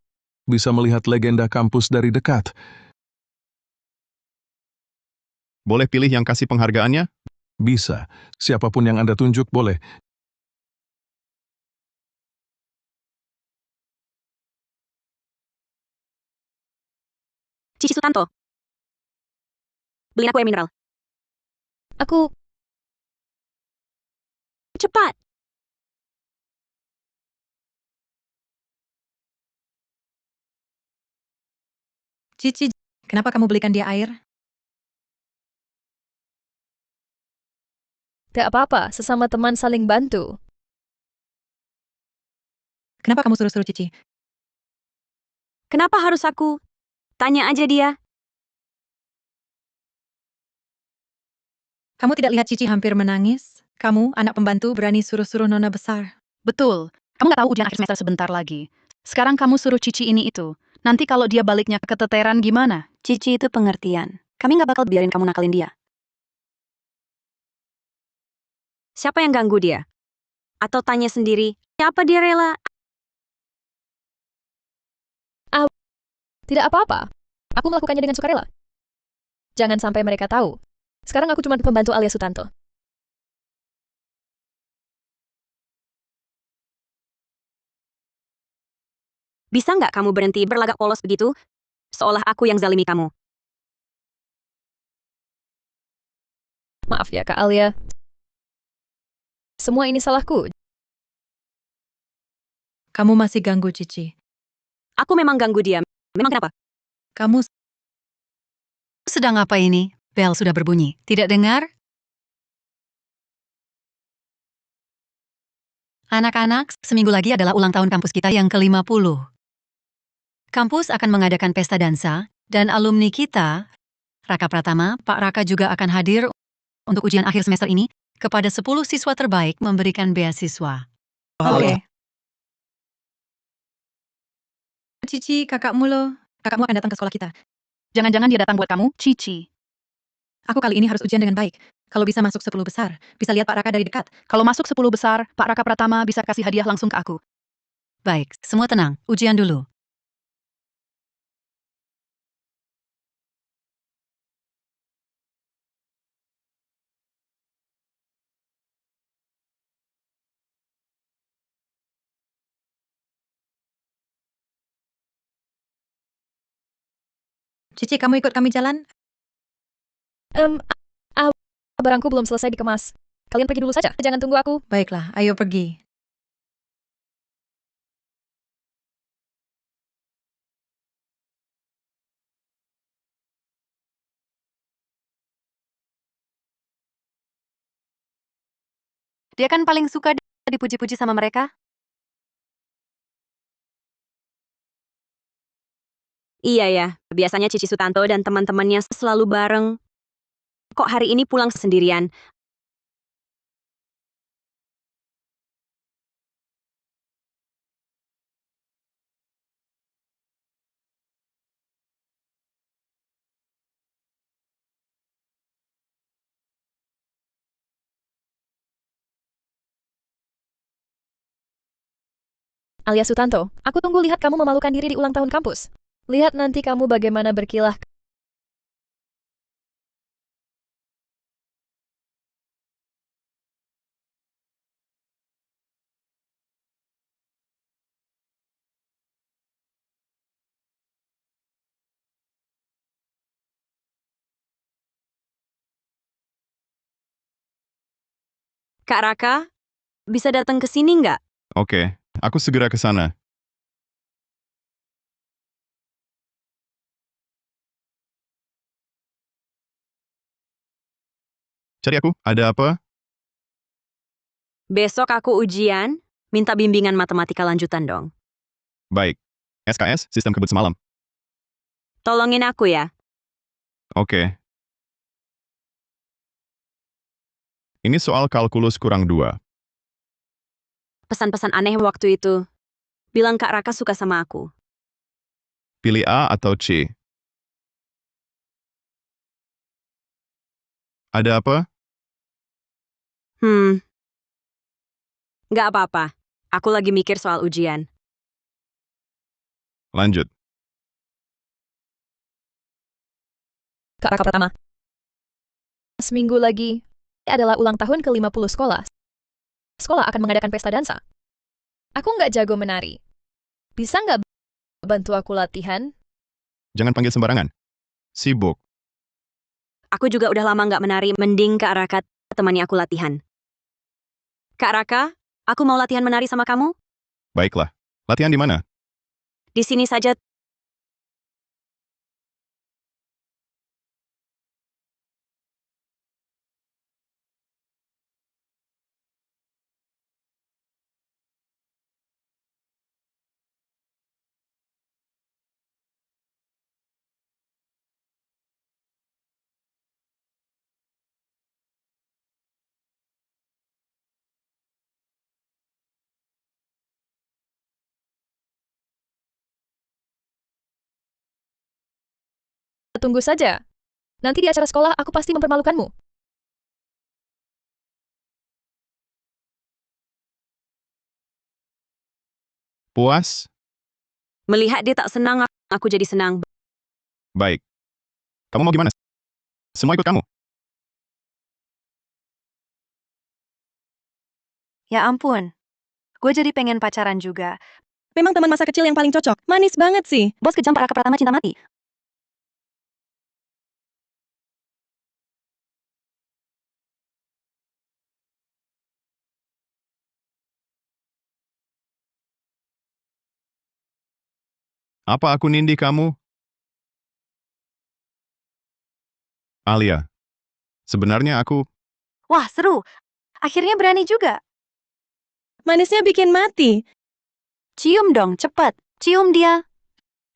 bisa melihat legenda kampus dari dekat? Boleh pilih yang kasih penghargaannya? Bisa. Siapapun yang Anda tunjuk boleh. Cici Sutanto. Beliin aku air mineral. Aku Cepat. Cici, kenapa kamu belikan dia air? gak apa-apa, sesama teman saling bantu. Kenapa kamu suruh-suruh Cici? Kenapa harus aku? Tanya aja dia. Kamu tidak lihat Cici hampir menangis? Kamu, anak pembantu, berani suruh-suruh nona besar. Betul. Kamu nggak tahu ujian akhir semester sebentar lagi. Sekarang kamu suruh Cici ini itu. Nanti kalau dia baliknya keteteran gimana? Cici itu pengertian. Kami nggak bakal biarin kamu nakalin dia. Siapa yang ganggu dia? Atau tanya sendiri, apa dia rela? Tidak apa-apa. Aku melakukannya dengan sukarela. Jangan sampai mereka tahu. Sekarang aku cuma pembantu Alia Sutanto. Bisa nggak kamu berhenti berlagak polos begitu? Seolah aku yang zalimi kamu. Maaf ya, Kak Alia. Semua ini salahku. Kamu masih ganggu Cici. Aku memang ganggu dia. Memang kenapa? Kamu Sedang apa ini? Bel sudah berbunyi. Tidak dengar? Anak-anak, seminggu lagi adalah ulang tahun kampus kita yang ke-50. Kampus akan mengadakan pesta dansa, dan alumni kita, Raka Pratama, Pak Raka juga akan hadir untuk ujian akhir semester ini kepada 10 siswa terbaik memberikan beasiswa. Oke. Cici, kakakmu loh. Kakakmu akan datang ke sekolah kita. Jangan-jangan dia datang buat kamu, Cici. Aku kali ini harus ujian dengan baik. Kalau bisa masuk 10 besar, bisa lihat Pak Raka dari dekat. Kalau masuk 10 besar, Pak Raka Pratama bisa kasih hadiah langsung ke aku. Baik, semua tenang. Ujian dulu. Cici, kamu ikut kami jalan? Em, ah, barangku belum selesai dikemas. Kalian pergi dulu saja. Jangan tunggu aku. Baiklah, ayo pergi. Dia kan paling suka dipuji-puji sama mereka. Iya ya, biasanya Cici Sutanto dan teman-temannya selalu bareng. Kok hari ini pulang sendirian? Alia Sutanto, aku tunggu lihat kamu memalukan diri di ulang tahun kampus. Lihat nanti kamu bagaimana berkilah. Kak Raka, bisa datang ke sini nggak? Oke, aku segera ke sana. Cari aku, ada apa? Besok aku ujian, minta bimbingan matematika lanjutan dong. Baik. SKS, sistem kebut semalam. Tolongin aku ya. Oke. Ini soal kalkulus kurang 2. Pesan-pesan aneh waktu itu. Bilang Kak Raka suka sama aku. Pilih A atau C. Ada apa? Nggak apa-apa. Aku lagi mikir soal ujian. Lanjut. Kak Raka Pratama. Seminggu lagi adalah ulang tahun ke-50 sekolah. Sekolah akan mengadakan pesta dansa. Aku nggak jago menari. Bisa nggak bantu aku latihan? Jangan panggil sembarangan. Sibuk. Aku juga udah lama nggak menari, mending Kak Raka temani aku latihan. Kak Raka, aku mau latihan menari sama kamu? Baiklah. Latihan di mana? Di sini saja. Tunggu saja. Nanti di acara sekolah aku pasti mempermalukanmu. Puas? Melihat dia tak senang, aku jadi senang. Baik. Kamu mau gimana? Semua ikut kamu. Ya ampun, gue jadi pengen pacaran juga. Memang teman masa kecil yang paling cocok. Manis banget sih. Bos kejam Pak Raka Pratama cinta mati. Apa aku nindih kamu? Alia, sebenarnya aku... Wah, seru. Akhirnya berani juga. Manisnya bikin mati. Cium dong, cepat. Cium dia.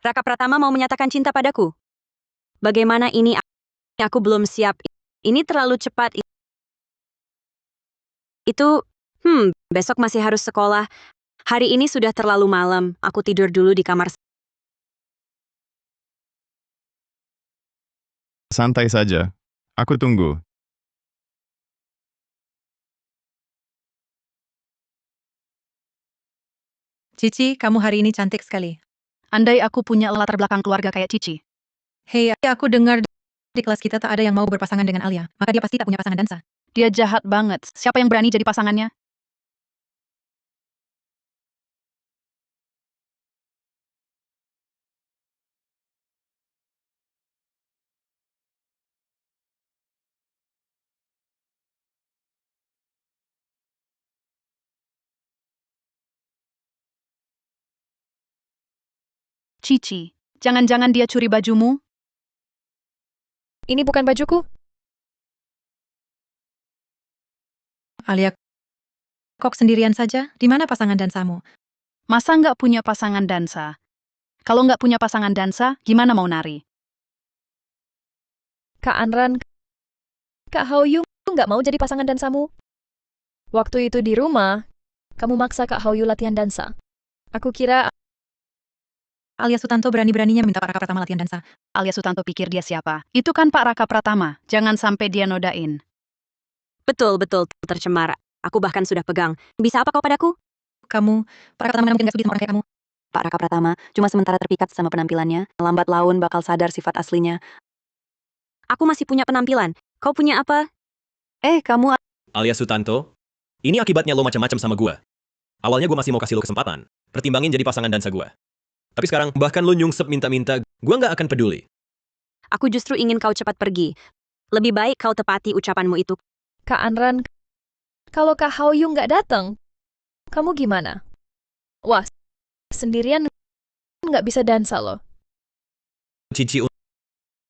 Raka Pratama mau menyatakan cinta padaku. Bagaimana ini? Aku belum siap. Ini terlalu cepat. Itu, besok masih harus sekolah. Hari ini sudah terlalu malam. Aku tidur dulu di kamar. Santai saja. Aku tunggu. Cici, kamu hari ini cantik sekali. Andai aku punya latar belakang keluarga kayak Cici. Hei, aku dengar di kelas kita tak ada yang mau berpasangan dengan Alia. Maka dia pasti tak punya pasangan dansa. Dia jahat banget. Siapa yang berani jadi pasangannya? Cici, jangan-jangan dia curi bajumu? Ini bukan bajuku. Alia, kok sendirian saja? Di mana pasangan dansamu? Masa nggak punya pasangan dansa? Kalau nggak punya pasangan dansa, gimana mau nari? Kak Anran, Kak Haoyu nggak mau jadi pasangan dansamu. Waktu itu di rumah, kamu maksa Kak Haoyu latihan dansa. Aku kira Alia Sutanto berani-beraninya minta Pak Raka Pratama latihan dansa. Alia Sutanto pikir dia siapa? Itu kan Pak Raka Pratama. Jangan sampai dia nodain. Betul, tercemar. Aku bahkan sudah pegang. Bisa apa kau padaku? Kamu, Pak Raka Pratama mungkin gak sudi sama orang kayak kamu. Pak Raka Pratama cuma sementara terpikat sama penampilannya. Lambat laun bakal sadar sifat aslinya. Aku masih punya penampilan. Kau punya apa? Kamu... Alia Sutanto, ini akibatnya lo macam-macam sama gua. Awalnya gua masih mau kasih lo kesempatan. Pertimbangin jadi pasangan dansa gua. Tapi sekarang, bahkan lo nyungsep minta-minta, gua nggak akan peduli. Aku justru ingin kau cepat pergi. Lebih baik kau tepati ucapanmu itu. Kak Anran, kalau Kak Haoyu nggak datang, kamu gimana? Wah, sendirian nggak bisa dansa loh. Cici,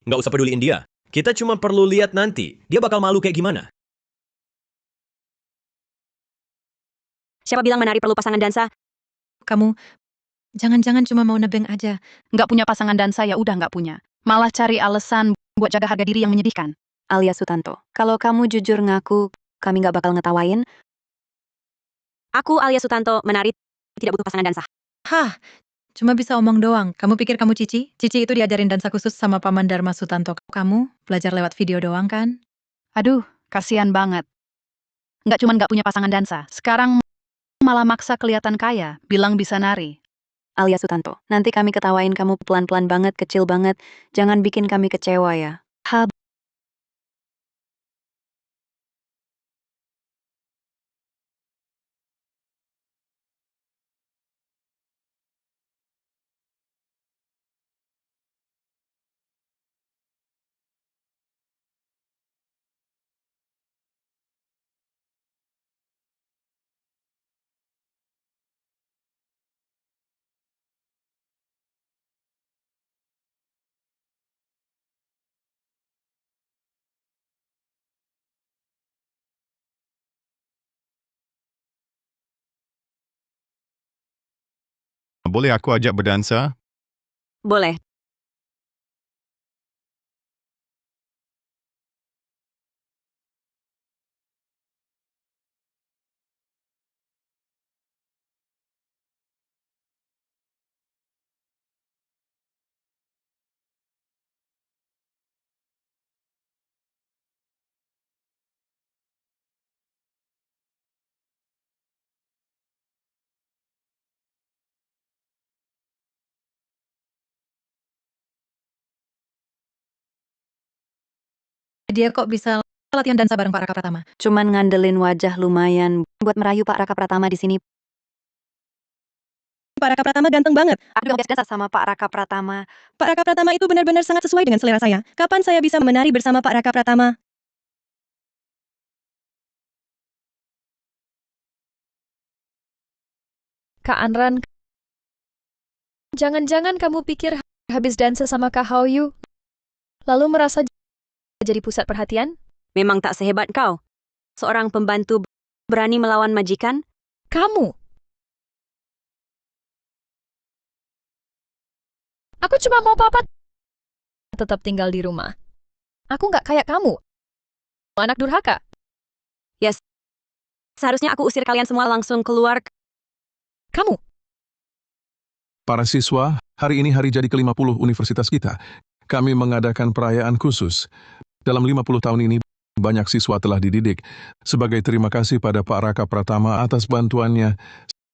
nggak usah peduliin dia. Kita cuma perlu lihat nanti, dia bakal malu kayak gimana. Siapa bilang menari perlu pasangan dansa? Kamu, jangan-jangan cuma mau nebeng aja. Nggak punya pasangan dansa ya udah nggak punya. Malah cari alasan buat jaga harga diri yang menyedihkan. Alia Sutanto, kalau kamu jujur ngaku, kami nggak bakal ngetawain. Aku, Alia Sutanto, menari tidak butuh pasangan dansa. Hah, cuma bisa omong doang. Kamu pikir kamu Cici? Cici itu diajarin dansa khusus sama Paman Dharma Sutanto. Kamu belajar lewat video doang kan? Aduh, kasihan banget. Nggak punya pasangan dansa. Sekarang malah maksa kelihatan kaya, bilang bisa nari. Alia Sutanto, nanti kami ketawain kamu pelan-pelan banget, kecil banget. Jangan bikin kami kecewa ya. Boleh aku ajak berdansa? Boleh. dia kok bisa latihan dansa bareng Pak Raka Pratama? Cuman ngandelin wajah lumayan buat merayu Pak Raka Pratama di sini. Pak Raka Pratama ganteng banget. Aku juga dansa sama Pak Raka Pratama. Pak Raka Pratama itu benar-benar sangat sesuai dengan selera saya. Kapan saya bisa menari bersama Pak Raka Pratama? Kak Anran, jangan-jangan kamu pikir habis dansa sama Kak Hao lalu merasa jadi pusat perhatian? Memang tak sehebat kau. Seorang pembantu berani melawan majikan? Kamu! Aku cuma mau papa tetap tinggal di rumah. Aku nggak kayak kamu. Anak durhaka. Yes. Seharusnya aku usir kalian semua langsung keluar. Kamu. Para siswa, hari ini hari jadi ke-50 universitas kita. Kami mengadakan perayaan khusus. Dalam 50 tahun ini, banyak siswa telah dididik. Sebagai terima kasih pada Pak Raka Pratama atas bantuannya,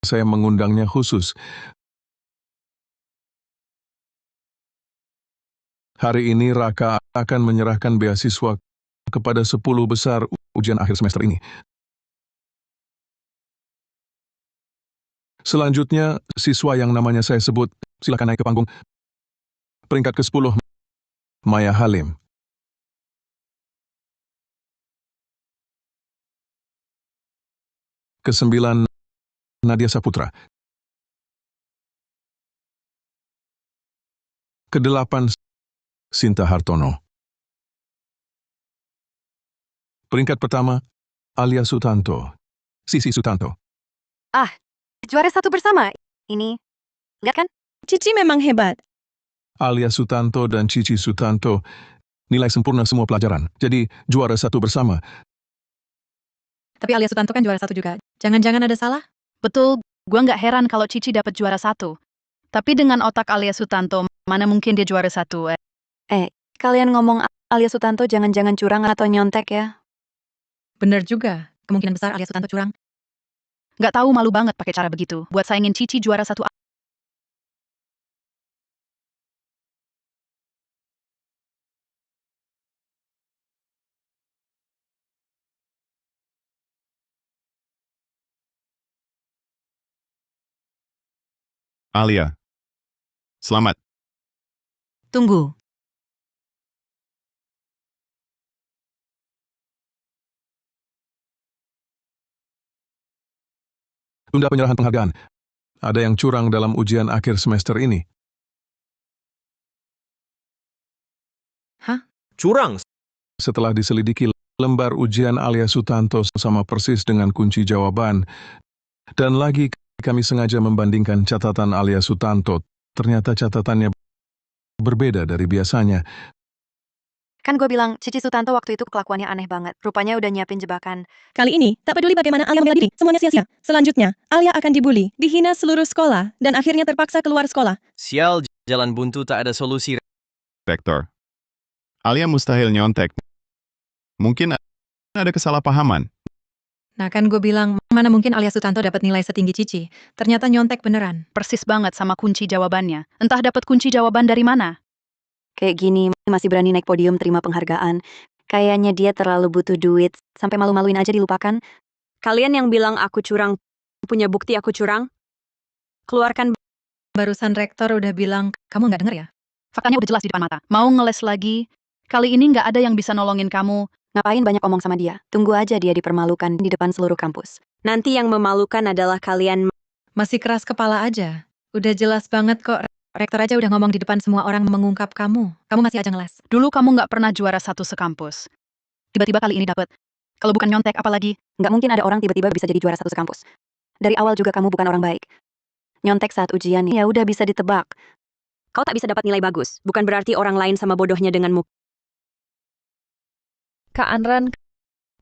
saya mengundangnya khusus. Hari ini Raka akan menyerahkan beasiswa kepada 10 besar ujian akhir semester ini. Selanjutnya, siswa yang namanya saya sebut, silakan naik ke panggung. Peringkat ke-10, Maya Halim. Ke-9, Nadia Saputra. Ke-8, Sinta Hartono. Peringkat pertama, Alia Sutanto. Sisi Sutanto. Juara 1 bersama. Ini, lihat kan? Cici memang hebat. Alia Sutanto dan Cici Sutanto nilai sempurna semua pelajaran. Jadi, juara 1 bersama. Tapi Alia Sutanto kan juara 1 juga. Jangan-jangan ada salah? Betul, gua nggak heran kalau Cici dapat juara 1. Tapi dengan otak Alia Sutanto, mana mungkin dia juara 1? Kalian ngomong Alia Sutanto jangan-jangan curang atau nyontek ya? Bener juga. Kemungkinan besar Alia Sutanto curang. Nggak tahu, malu banget pakai cara begitu. Buat saingin Cici juara 1. Alia. Selamat. Tunggu. Tunda penyerahan penghargaan. Ada yang curang dalam ujian akhir semester ini. Curang. Setelah diselidiki, lembar ujian Alia Sutanto sama persis dengan kunci jawaban. Dan lagi kami sengaja membandingkan catatan Alia Sutanto. Ternyata catatannya berbeda dari biasanya. Kan gue bilang, Cici Sutanto waktu itu kelakuannya aneh banget. Rupanya udah nyiapin jebakan. Kali ini, tak peduli bagaimana Alia membela diri, semuanya sia-sia. Selanjutnya, Alia akan dibully, dihina seluruh sekolah, dan akhirnya terpaksa keluar sekolah. Sial, jalan buntu tak ada solusi. Rektor. Alia mustahil nyontek. Mungkin ada kesalahpahaman. Nah kan gue bilang, mana mungkin Alia Sutanto dapat nilai setinggi Cici. Ternyata nyontek beneran. Persis banget sama kunci jawabannya. Entah dapat kunci jawaban dari mana. Kayak gini, masih berani naik podium terima penghargaan. Kayaknya dia terlalu butuh duit, sampai malu-maluin aja dilupakan. Kalian yang bilang aku curang, punya bukti aku curang? Keluarkan. Barusan rektor udah bilang, kamu nggak denger ya? Faktanya udah jelas di depan mata. Mau ngeles lagi? Kali ini nggak ada yang bisa nolongin kamu. Ngapain banyak omong sama dia? Tunggu aja dia dipermalukan di depan seluruh kampus. Nanti yang memalukan adalah kalian. Masih keras kepala aja. Udah jelas banget kok. Rektor aja udah ngomong di depan semua orang mengungkap kamu. Kamu masih aja ngeles. Dulu kamu nggak pernah juara 1 sekampus. Tiba-tiba kali ini dapet. Kalau bukan nyontek apalagi? Nggak mungkin ada orang tiba-tiba bisa jadi juara 1 sekampus. Dari awal juga kamu bukan orang baik. Nyontek saat ujian ya udah bisa ditebak. Kau tak bisa dapat nilai bagus, bukan berarti orang lain sama bodohnya denganmu. Kak Anran,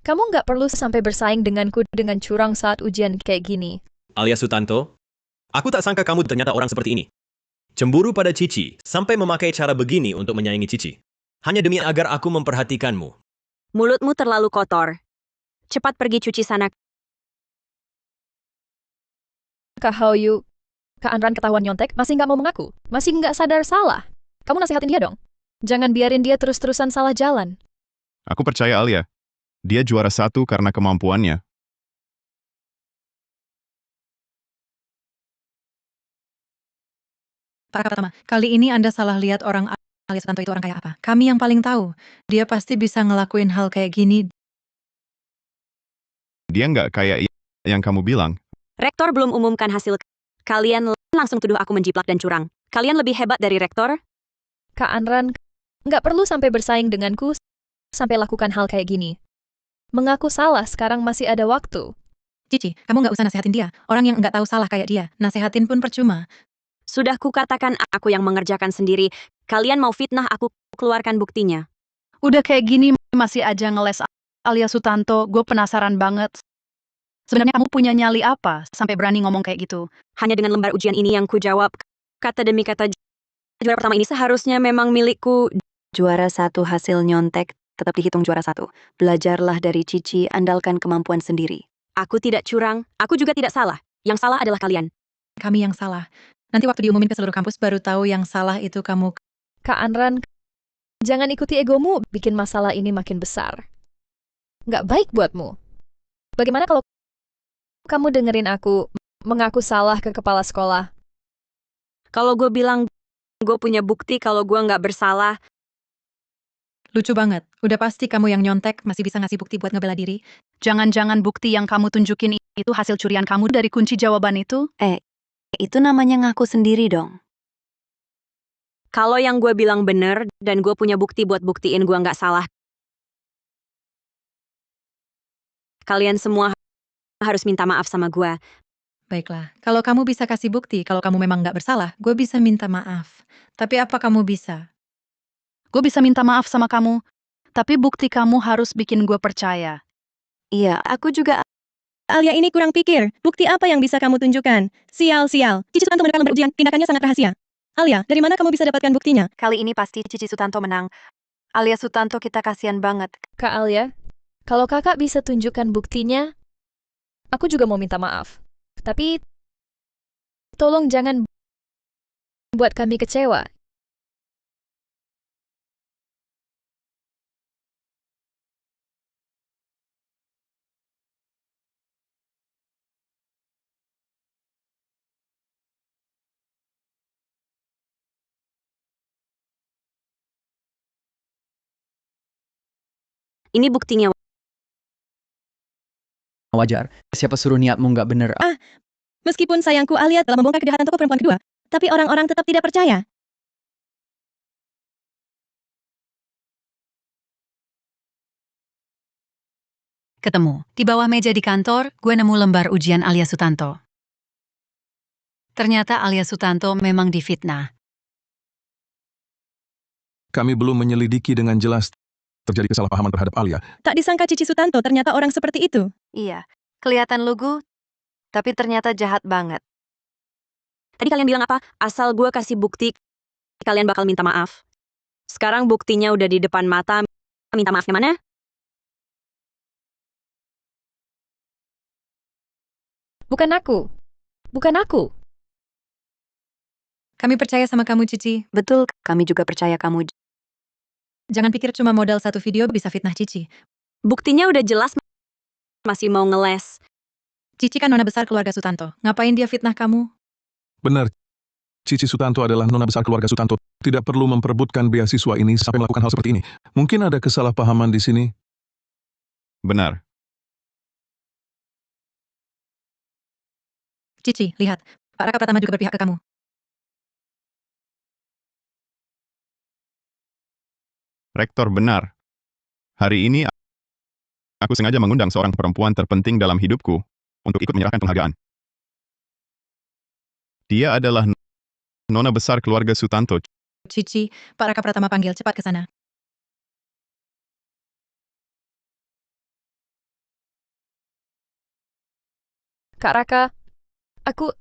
kamu nggak perlu sampai bersaing denganku dengan curang saat ujian kayak gini. Alia Sutanto, aku tak sangka kamu ternyata orang seperti ini. Cemburu pada Cici, sampai memakai cara begini untuk menyayangi Cici. Hanya demi agar aku memperhatikanmu. Mulutmu terlalu kotor. Cepat pergi cuci sana. Kak Hao Kak Anran ketahuan nyontek, masih nggak mau mengaku. Masih nggak sadar salah. Kamu nasihatin dia dong. Jangan biarin dia terus-terusan salah jalan. Aku percaya Alia. Dia juara 1 karena kemampuannya. Pak Raka Pratama, kali ini Anda salah lihat orang Alia Sutanto itu orang kayak apa. Kami yang paling tahu. Dia pasti bisa ngelakuin hal kayak gini. Dia nggak kayak yang kamu bilang. Rektor belum umumkan hasil. Kalian langsung tuduh aku menjiplak dan curang. Kalian lebih hebat dari rektor? Kak Anran, nggak perlu sampai bersaing denganku sampai lakukan hal kayak gini. Mengaku salah sekarang masih ada waktu. Cici, kamu nggak usah nasehatin dia. Orang yang nggak tahu salah kayak dia, nasehatin pun percuma. Sudah kukatakan aku yang mengerjakan sendiri. Kalian mau fitnah aku, keluarkan buktinya. Udah kayak gini masih aja ngeles Alia Sutanto, gue penasaran banget. Sebenarnya kamu punya nyali apa sampai berani ngomong kayak gitu? Hanya dengan lembar ujian ini yang kujawab. Kata demi kata, juara pertama ini seharusnya memang milikku. Juara 1 hasil nyontek, tetap dihitung juara 1. Belajarlah dari Cici, andalkan kemampuan sendiri. Aku tidak curang, aku juga tidak salah. Yang salah adalah kalian. Kami yang salah. Nanti waktu diumumin ke seluruh kampus baru tahu yang salah itu kamu. Kak Anran, jangan ikuti egomu, bikin masalah ini makin besar. Nggak baik buatmu. Bagaimana kalau kamu dengerin aku mengaku salah ke kepala sekolah? Kalau gue bilang gue punya bukti kalau gue nggak bersalah, Lucu banget. Udah pasti kamu yang nyontek masih bisa ngasih bukti buat ngebela diri. Jangan-jangan bukti yang kamu tunjukin itu hasil curian kamu dari kunci jawaban itu? Itu namanya ngaku sendiri dong. kalau yang gue bilang bener dan gue punya bukti buat buktiin gue nggak salah, kalian semua harus minta maaf sama gue. Baiklah, kalau kamu bisa kasih bukti kalau kamu memang nggak bersalah, gue bisa minta maaf. Tapi apa kamu bisa? Gue bisa minta maaf sama kamu, tapi bukti kamu harus bikin gue percaya. Iya, aku juga. Alia ini kurang pikir. Bukti apa yang bisa kamu tunjukkan? Sial. Cici Sutanto menekan lembar ujian, tindakannya sangat rahasia. Alia, dari mana kamu bisa dapatkan buktinya? Kali ini pasti Cici Sutanto menang. Alia Sutanto, kita kasihan banget. Kak Alia, kalau kakak bisa tunjukkan buktinya, aku juga mau minta maaf. Tapi, tolong jangan buat kami kecewa. Ini buktinya. Wajar. Siapa suruh niatmu nggak bener? Meskipun sayangku Alia telah membongkar kejahatan toko perempuan kedua, tapi orang-orang tetap tidak percaya. Ketemu. Di bawah meja di kantor, gue nemu lembar ujian Alia Sutanto. Ternyata Alia Sutanto memang difitnah. Kami belum menyelidiki dengan jelas terjadi kesalahpahaman terhadap Alia. Tak disangka Cici Sutanto ternyata orang seperti itu. Iya, kelihatan lugu, tapi ternyata jahat banget. Tadi kalian bilang apa? Asal gue kasih bukti, kalian bakal minta maaf. Sekarang buktinya udah di depan mata, minta maafnya mana? Bukan aku. Kami percaya sama kamu, Cici. Betul, kami juga percaya kamu. Jangan pikir cuma modal satu video bisa fitnah Cici. Buktinya udah jelas, masih mau ngeles. Cici kan nona besar keluarga Sutanto. Ngapain dia fitnah kamu? Benar, Cici Sutanto adalah nona besar keluarga Sutanto. Tidak perlu memperebutkan beasiswa ini sampai melakukan hal seperti ini. Mungkin ada kesalahpahaman di sini. Benar. Cici, lihat. Pak Raka Pratama juga berpihak ke kamu. Rektor benar. Hari ini aku sengaja mengundang seorang perempuan terpenting dalam hidupku untuk ikut menyerahkan penghargaan. Dia adalah nona besar keluarga Sutanto. Cici, Pak Raka Pratama panggil, cepat ke sana. Kak Raka, aku...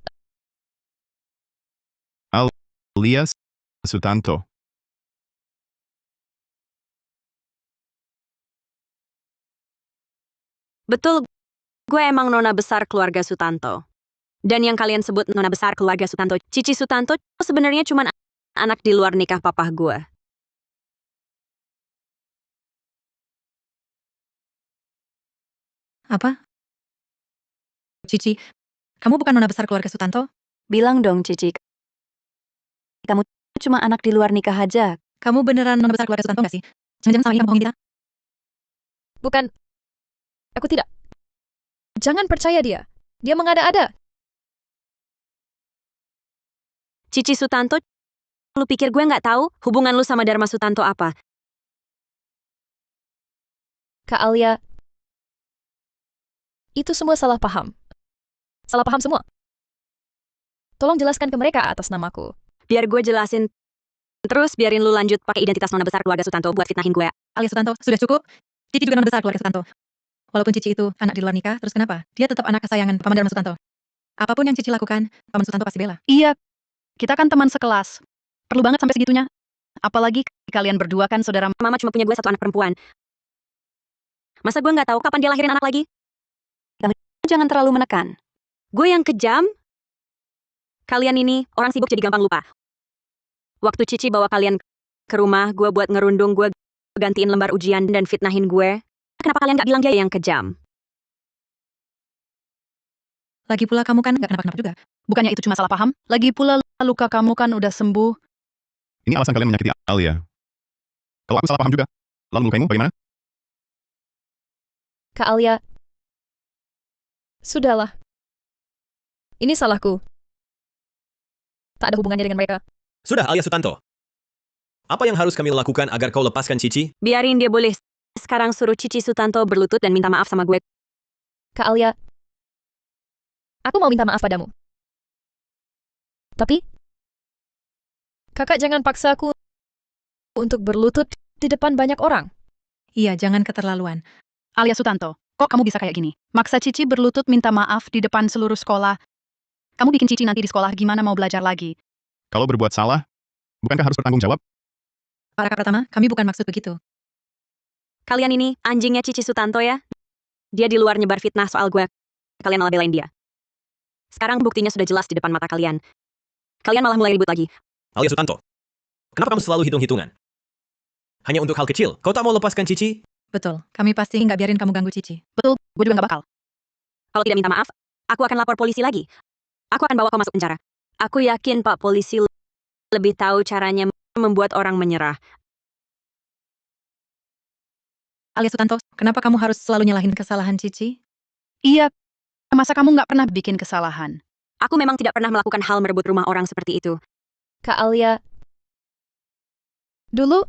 Alia Sutanto. Betul, gue emang nona besar keluarga Sutanto. Dan yang kalian sebut nona besar keluarga Sutanto, Cici Sutanto, sebenarnya cuma anak di luar nikah papa gue. Apa? Cici, kamu bukan nona besar keluarga Sutanto? Bilang dong, Cici. Kamu cuma anak di luar nikah aja. Kamu beneran nona besar keluarga Sutanto nggak sih? Jangan-jangan sama ini bohongin kita? Bukan. Aku tidak. Jangan percaya dia. Dia mengada-ada. Cici Sutanto, lu pikir gue nggak tahu hubungan lu sama Dharma Sutanto apa? Kak Alia, itu semua salah paham. Salah paham semua. Tolong jelaskan ke mereka atas namaku. Biar gue jelasin. Terus biarin lu lanjut pakai identitas nona besar keluarga Sutanto buat fitnahin gue. Alia Sutanto, sudah cukup. Cici juga nona besar keluarga Sutanto. Walaupun Cici itu anak di luar nikah, terus kenapa? Dia tetap anak kesayangan Paman Dharma Sutanto. Apapun yang Cici lakukan, Paman Sutanto pasti bela. Iya, kita kan teman sekelas. Perlu banget sampai segitunya. Apalagi kalian berdua kan saudara. Mama cuma punya gue satu anak perempuan. Masa gue nggak tahu kapan dia lahirin anak lagi? Jangan terlalu menekan. Gue yang kejam? Kalian ini orang sibuk jadi gampang lupa. Waktu Cici bawa kalian ke rumah, gue buat ngerundung, gue gantiin lembar ujian dan fitnahin gue. Kenapa kalian gak bilang dia yang kejam? Lagi pula kamu kan gak kenapa-kenapa juga. Bukannya itu cuma salah paham? Lagi pula luka kamu kan udah sembuh. Ini alasan kalian menyakiti Alia. Kalau aku salah paham juga, lalu melukaimu bagaimana? Kak Alia, sudahlah. Ini salahku. Tak ada hubungannya dengan mereka. Sudah, Alia Sutanto. Apa yang harus kami lakukan agar kau lepaskan Cici? Biarin dia boleh. Sekarang suruh Cici Sutanto berlutut dan minta maaf sama gue. Kak Alia, aku mau minta maaf padamu. Tapi, kakak jangan paksa aku untuk berlutut di depan banyak orang. Iya, jangan keterlaluan. Alia Sutanto, kok kamu bisa kayak gini? Maksa Cici berlutut minta maaf di depan seluruh sekolah. Kamu bikin Cici nanti di sekolah gimana mau belajar lagi? Kalau berbuat salah, bukankah harus bertanggung jawab? Pak Raka Pratama, kami bukan maksud begitu. Kalian ini anjingnya Cici Sutanto ya? Dia di luar nyebar fitnah soal gue. Kalian malah belain dia. Sekarang buktinya sudah jelas di depan mata kalian. Kalian malah mulai ribut lagi. Alia Sutanto, kenapa kamu selalu hitung-hitungan? Hanya untuk hal kecil, kau tak mau lepaskan Cici? Betul, kami pasti nggak biarin kamu ganggu Cici. Betul, gue juga nggak bakal. Kalau tidak minta maaf, aku akan lapor polisi lagi. Aku akan bawa kau masuk penjara. Aku yakin Pak Polisi lebih tahu caranya membuat orang menyerah. Alia Sutanto, kenapa kamu harus selalu nyalahin kesalahan Cici? Iya, masa kamu nggak pernah bikin kesalahan? Aku memang tidak pernah melakukan hal merebut rumah orang seperti itu. Kak Alia, dulu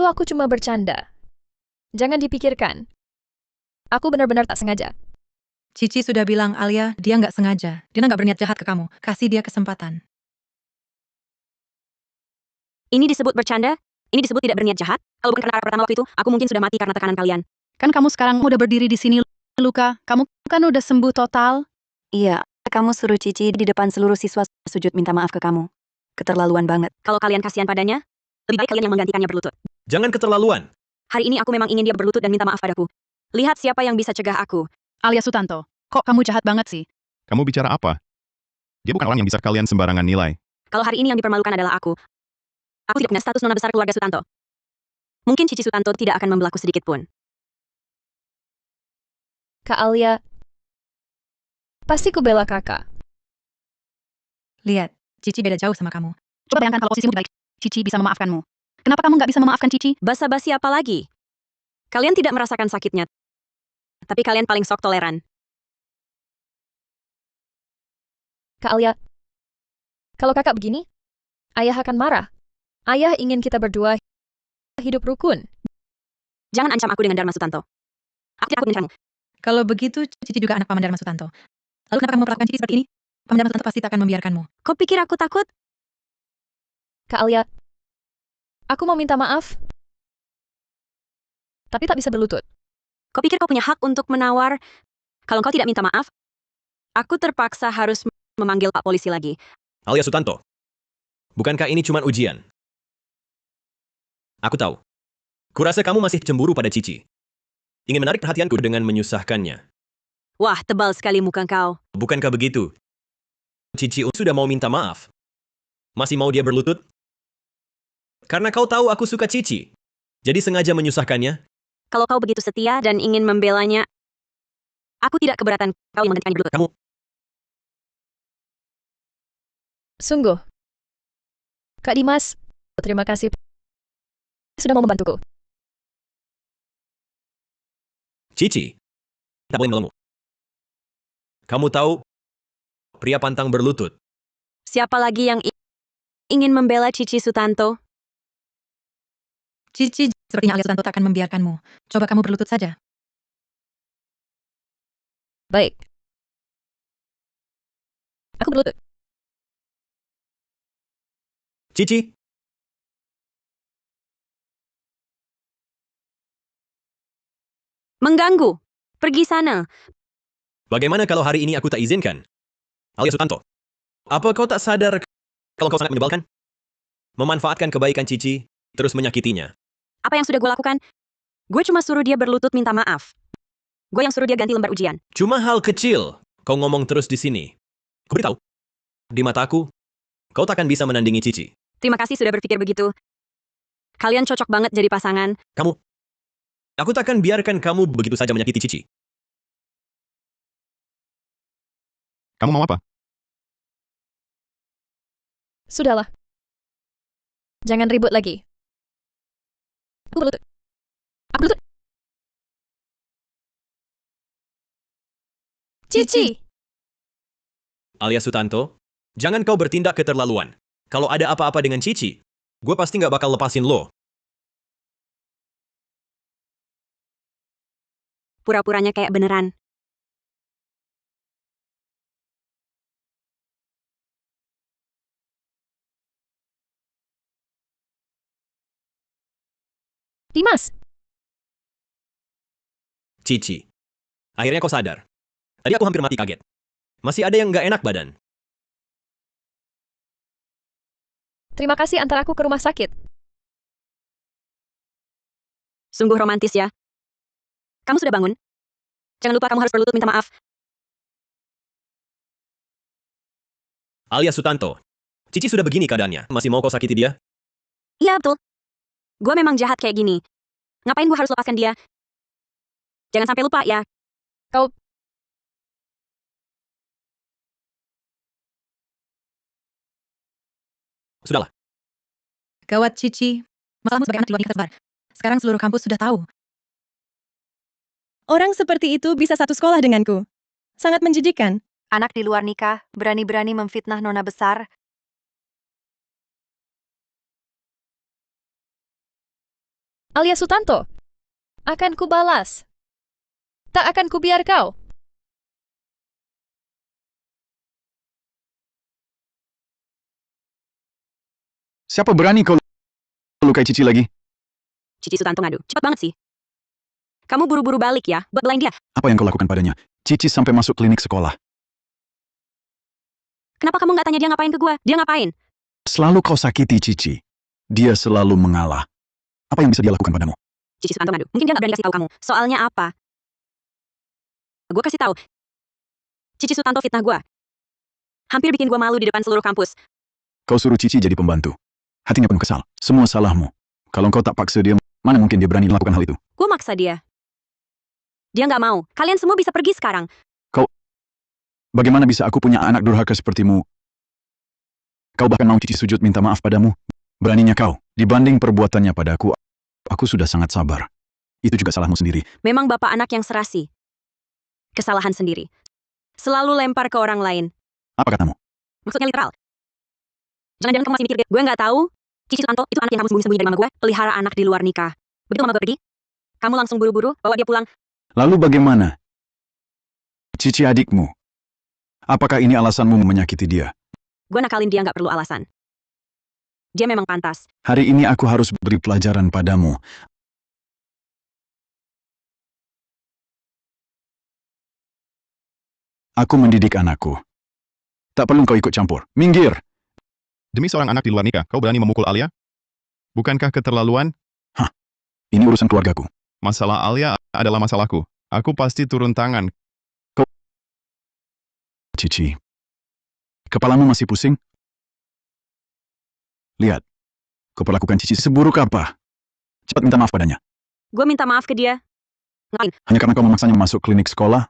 aku cuma bercanda. Jangan dipikirkan. Aku benar-benar tak sengaja. Cici sudah bilang Alia, dia nggak sengaja. Dia nggak berniat jahat ke kamu. Kasih dia kesempatan. Ini disebut bercanda? Ini disebut tidak berniat jahat? Kalau bukan karena arah pertama waktu itu, aku mungkin sudah mati karena tekanan kalian. Kan kamu sekarang udah berdiri di sini, Luka. Kamu kan udah sembuh total. Iya, kamu suruh Cici di depan seluruh siswa sujud minta maaf ke kamu. Keterlaluan banget. Kalau kalian kasihan padanya, lebih baik kalian yang menggantikannya berlutut. Jangan keterlaluan. Hari ini aku memang ingin dia berlutut dan minta maaf padaku. Lihat siapa yang bisa cegah aku. Alia Sutanto, kok kamu jahat banget sih? Kamu bicara apa? Dia bukan orang yang bisa kalian sembarangan nilai. Kalau hari ini yang dipermalukan adalah aku. Aku tidak punya status nona besar keluarga Sutanto. Mungkin Cici Sutanto tidak akan membelaku sedikit pun. Kak Alia, pasti ku bela kakak. Lihat, Cici beda jauh sama kamu. Coba bayangkan kalau posisimu baik, Cici bisa memaafkanmu. Kenapa kamu nggak bisa memaafkan Cici? Basa-basi apa lagi? Kalian tidak merasakan sakitnya. Tapi kalian paling sok toleran. Kak Alia, kalau kakak begini, ayah akan marah. Ayah ingin kita berdua hidup rukun. Jangan ancam aku dengan Dharma Sutanto. Aku tidak takut menyerangmu. Kalau begitu, Cici juga anak Paman Dharma Sutanto. Lalu kenapa kamu perlakukan Cici seperti ini? Paman Dharma Sutanto pasti tak akan membiarkanmu. Kau pikir aku takut? Kak Alia, aku mau minta maaf. Tapi tak bisa berlutut. Kau pikir kau punya hak untuk menawar? Kalau kau tidak minta maaf, aku terpaksa harus memanggil Pak Polisi lagi. Alia Sutanto, bukankah ini cuma ujian? Aku tahu. Kurasa kamu masih cemburu pada Cici. Ingin menarik perhatianku dengan menyusahkannya. Wah, tebal sekali muka kau. Bukankah begitu? Cici sudah mau minta maaf. Masih mau dia berlutut? Karena kau tahu aku suka Cici. Jadi sengaja menyusahkannya? Kalau kau begitu setia dan ingin membelanya, aku tidak keberatan kau yang menggantikannya berlutut. Kamu Sungguh. Kak Dimas, terima kasih sudah mau membantuku. Cici, tak boleh melemu. Kamu tahu, pria pantang berlutut. Siapa lagi yang ingin membela Cici Sutanto? Cici, sepertinya Alia Sutanto tak akan membiarkanmu. Coba kamu berlutut saja. Baik. Aku berlutut. Cici, Mengganggu. Pergi sana. bagaimana kalau hari ini aku tak izinkan? Alia Sutanto, apa kau tak sadar kalau kau sangat menyebalkan? Memanfaatkan kebaikan Cici, terus menyakitinya. Apa yang sudah gue lakukan? Gue cuma suruh dia berlutut minta maaf. Gue yang suruh dia ganti lembar ujian. Cuma hal kecil, kau ngomong terus di sini. Ku beritahu, di mataku, kau takkan bisa menandingi Cici. Terima kasih sudah berpikir begitu. Kalian cocok banget jadi pasangan. Aku takkan biarkan kamu begitu saja menyakiti Cici. Kamu mau apa? Sudahlah. Jangan ribut lagi. Aku berlutut. Aku berlutut. Cici! Alia Sutanto, jangan kau bertindak keterlaluan. Kalau ada apa-apa dengan Cici, gue pasti nggak bakal lepasin lo. Pura-puranya kayak beneran. Dimas! Cici, akhirnya kau sadar. Tadi aku hampir mati kaget. Masih ada yang nggak enak badan. Terima kasih antar aku ke rumah sakit. Sungguh romantis ya. Kamu sudah bangun? Jangan lupa kamu harus berlutut minta maaf. Alia Sutanto, Cici sudah begini keadaannya. Masih mau kau sakiti dia? Iya betul. Gue memang jahat kayak gini. Ngapain gue harus lepaskan dia? Jangan sampai lupa ya. Kau... Sudahlah. Gawat, Cici. Masalahmu sebagai anak di luar nikah tersebar. Sekarang seluruh kampus sudah tahu. Orang seperti itu bisa satu sekolah denganku. Sangat menjijikan. Anak di luar nikah, berani-berani memfitnah nona besar. Alia Sutanto. Akan kubalas. Tak akan kubiar kau. Siapa berani kau lukai Cici lagi? Cici Sutanto ngadu. Cepat banget sih. Kamu buru-buru balik ya, buat belain dia. Apa yang kau lakukan padanya? Cici sampai masuk klinik sekolah. Kenapa kamu nggak tanya dia ngapain ke gue? Dia ngapain? Selalu kau sakiti Cici. Dia selalu mengalah. Apa yang bisa dia lakukan padamu? Cici Sutanto ngadu. Mungkin dia nggak berani kasih tahu kamu. Soalnya apa? Gue kasih tahu. Cici Sutanto fitnah gue. Hampir bikin gue malu di depan seluruh kampus. Kau suruh Cici jadi pembantu. Hatinya penuh kesal. Semua salahmu. Kalau kau tak paksa dia, mana mungkin dia berani melakukan hal itu? Gue maksa dia. Dia nggak mau. Kalian semua bisa pergi sekarang. Bagaimana bisa aku punya anak durhaka sepertimu? Kau bahkan mau Cici sujud minta maaf padamu? Beraninya kau. Dibanding perbuatannya padaku, aku sudah sangat sabar. Itu juga salahmu sendiri. Memang bapak anak yang serasi. Kesalahan sendiri. Selalu lempar ke orang lain. Apa katamu? Maksudnya literal. Jangan-jangan kamu masih mikir, gue nggak tahu. Cici Sutanto itu anak yang kamu sembunyi-sembunyi dari mama gue. Pelihara anak di luar nikah. Begitu mama gue pergi, kamu langsung buru-buru bawa dia pulang. Lalu bagaimana? Cici adikmu. Apakah ini alasanmu menyakiti dia? Gue nakalin dia nggak perlu alasan. Dia memang pantas. Hari ini aku harus beri pelajaran padamu. Aku mendidik anakku. Tak perlu kau ikut campur. Minggir! Demi seorang anak di luar nikah, kau berani memukul Alia? Bukankah keterlaluan? Ini urusan keluargaku. Masalah Alia adalah masalahku. Aku pasti turun tangan. Cici. Kepalamu masih pusing? Lihat. Kau perlakukan Cici seburuk apa? Cepat minta maaf padanya. Gue minta maaf ke dia. Ngapain? Hanya karena kau memaksanya masuk klinik sekolah?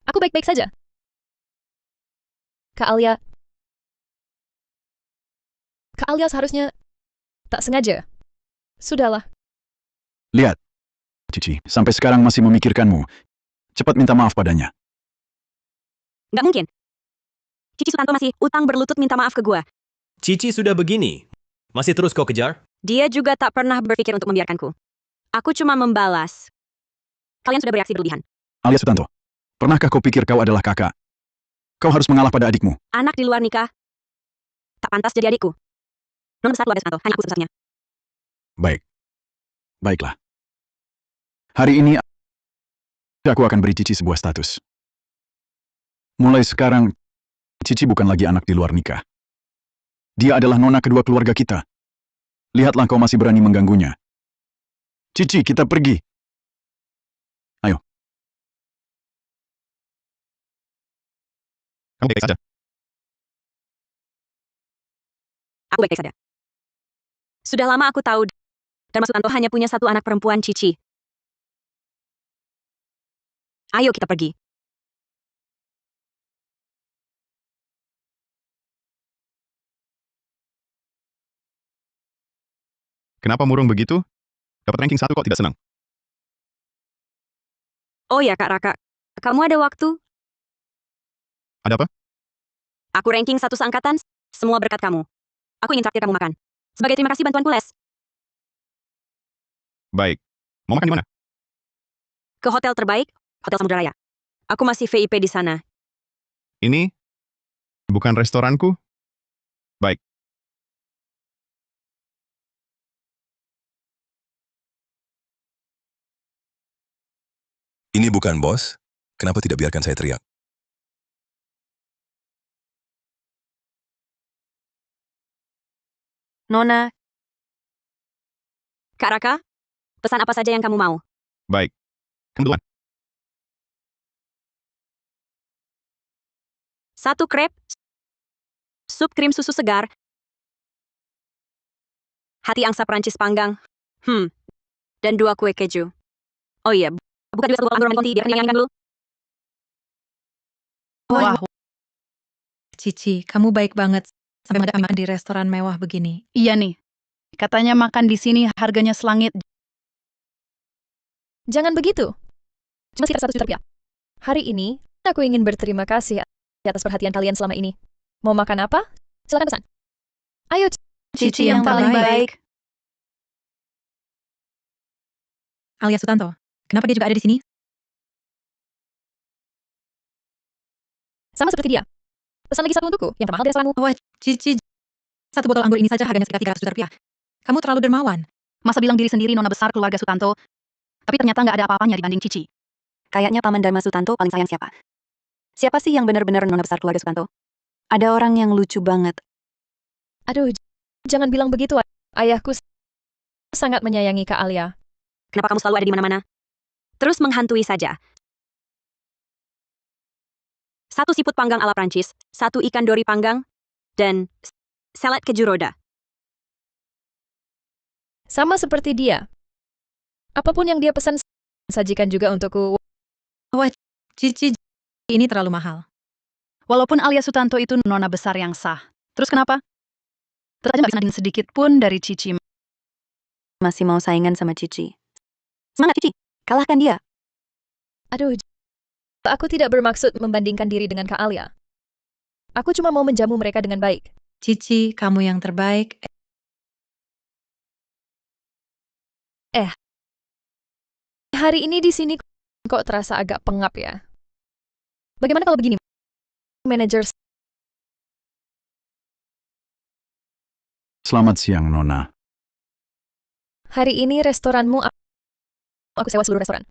Aku baik-baik saja. Kak Alia seharusnya tak sengaja. Sudahlah. Lihat, Cici, sampai sekarang masih memikirkanmu. Cepat minta maaf padanya. Nggak mungkin. Cici Sutanto masih utang berlutut minta maaf ke gua. Cici sudah begini. Masih terus kau kejar? Dia juga tak pernah berpikir untuk membiarkanku. Aku cuma membalas. Kalian sudah bereaksi berlebihan. Alia Sutanto, pernahkah kau pikir kau adalah kakak? Kau harus mengalah pada adikmu. Anak di luar nikah tak pantas jadi adikku. Nona besar keluarga Sutanto, hanya aku satu-satunya. Baik. Baiklah. Hari ini aku akan beri Cici sebuah status. Mulai sekarang, Cici bukan lagi anak di luar nikah. Dia adalah nona kedua keluarga kita. Lihatlah kau masih berani mengganggunya. Cici, kita pergi. Ayo. Kamu baik saja. Aku baik-baik saja. Sudah lama aku tahu Dharma Sutanto hanya punya satu anak perempuan, Cici. Ayo kita pergi. Kenapa murung begitu? Dapat ranking 1 kok tidak senang? Oh ya Kak Raka, kamu ada waktu? Ada apa? Aku ranking 1 seangkatan, semua berkat kamu. Aku ingin traktir kamu makan. Sebagai terima kasih bantuanku les. Baik. Mau makan di mana? Ke hotel terbaik, Hotel Samudra Raya. Aku masih VIP di sana. Ini bukan restoranku. Baik. Ini bukan bos, kenapa tidak biarkan saya teriak? Nona, Kak Raka, pesan apa saja yang kamu mau? Baik. Kamu duluan. 1 crepe, sup krim susu segar, hati angsa Prancis panggang, dan 2 kue keju. Oh iya, bukan juga 1 botol anggur romaine conti, biarkan yang dulu. Wah, Cici, kamu baik banget sampai mengajak kami makan di restoran mewah begini. iya nih. Katanya makan di sini harganya selangit. Jangan begitu. Cuma sekitar 100 juta rupiah. Hari ini, aku ingin berterima kasih atas perhatian kalian selama ini. Mau makan apa? Silakan pesan. Ayo, Cici yang paling baik. Alia Sutanto, kenapa dia juga ada di sini? sama seperti dia. Pesan lagi 1 untukku, yang termahal di restoranmu. Wah, Cici, 1 botol anggur ini saja harganya sekitar 300 juta rupiah. Kamu terlalu dermawan. Masa bilang diri sendiri nona besar keluarga Sutanto, tapi ternyata nggak ada apa-apanya dibanding Cici. kayaknya Paman Dharma Sutanto paling sayang siapa? Siapa sih yang benar-benar nona besar keluarga Sutanto? Ada orang yang lucu banget. Aduh, jangan bilang begitu. Ayahku sangat menyayangi Kak Alia. Kenapa kamu selalu ada di mana-mana? Terus menghantui saja. 1 siput panggang ala Prancis, 1 ikan dori panggang, dan salad keju roda. Sama seperti dia. Apapun yang dia pesan, sajikan juga untukku. Wah, Cici, ini terlalu mahal. Walaupun Alia Sutanto itu nona besar yang sah. Terus kenapa? Tetap aja nggak bisa nanding sedikit pun dari Cici. Masih mau saingan sama Cici. Semangat Cici, kalahkan dia. Aduh, aku tidak bermaksud membandingkan diri dengan Kak Alia. Aku cuma mau menjamu mereka dengan baik. Cici, kamu yang terbaik. Hari ini di sini kok terasa agak pengap ya. Bagaimana kalau begini? Manajer, Selamat siang, Nona. hari ini restoranmu aku sewa seluruh restoran.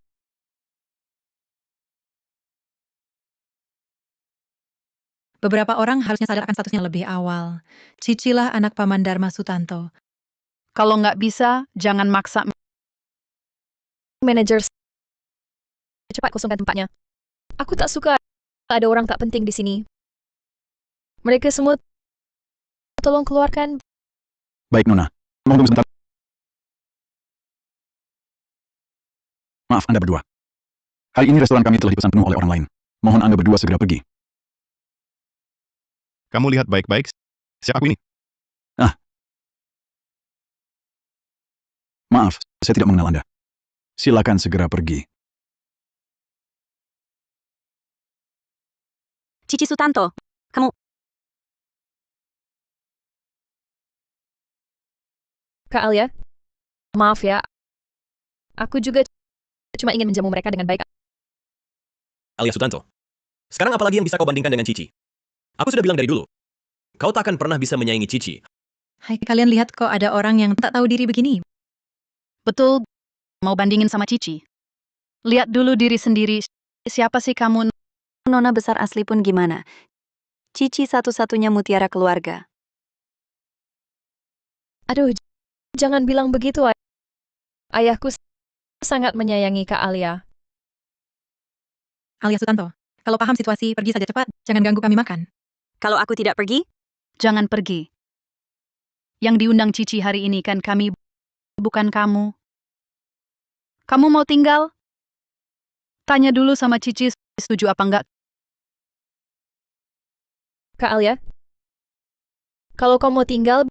Beberapa orang harusnya sadar akan statusnya lebih awal. Cici lah anak Paman Dharma Sutanto. Kalau nggak bisa, jangan maksa. Manajer, cepat kosongkan tempatnya. Aku tak suka ada orang tak penting di sini. Mereka semua tolong keluarkan. Baik, Nona. Mohon tunggu sebentar. Maaf, Anda berdua. Hari ini restoran kami telah dipesan penuh oleh orang lain. Mohon Anda berdua segera pergi. Kamu lihat baik-baik. Siapa aku ini? Maaf, saya tidak mengenal Anda. Silakan segera pergi. Cici Sutanto, kamu... Kak Alia, maaf ya. Aku juga cuma ingin menjamu mereka dengan baik. Alia Sutanto. Sekarang apalagi yang bisa kau bandingkan dengan Cici? Aku sudah bilang dari dulu. Kau tak akan pernah bisa menyaingi Cici. Hai, kalian lihat kok ada orang yang tak tahu diri begini. Betul, mau bandingin sama Cici. Lihat dulu diri sendiri. Siapa sih kamu? Nona besar asli pun gimana? Cici satu-satunya mutiara keluarga. Aduh, jangan bilang begitu. Ayahku sangat menyayangi Kak Alia. Alia Sutanto, kalau paham situasi, pergi saja cepat. Jangan ganggu kami makan. Kalau aku tidak pergi, Jangan pergi. Yang diundang Cici hari ini kan kami, bukan kamu. Kamu mau tinggal? Tanya dulu sama Cici, setuju apa enggak? Kak Alia, kalau kau mau tinggal,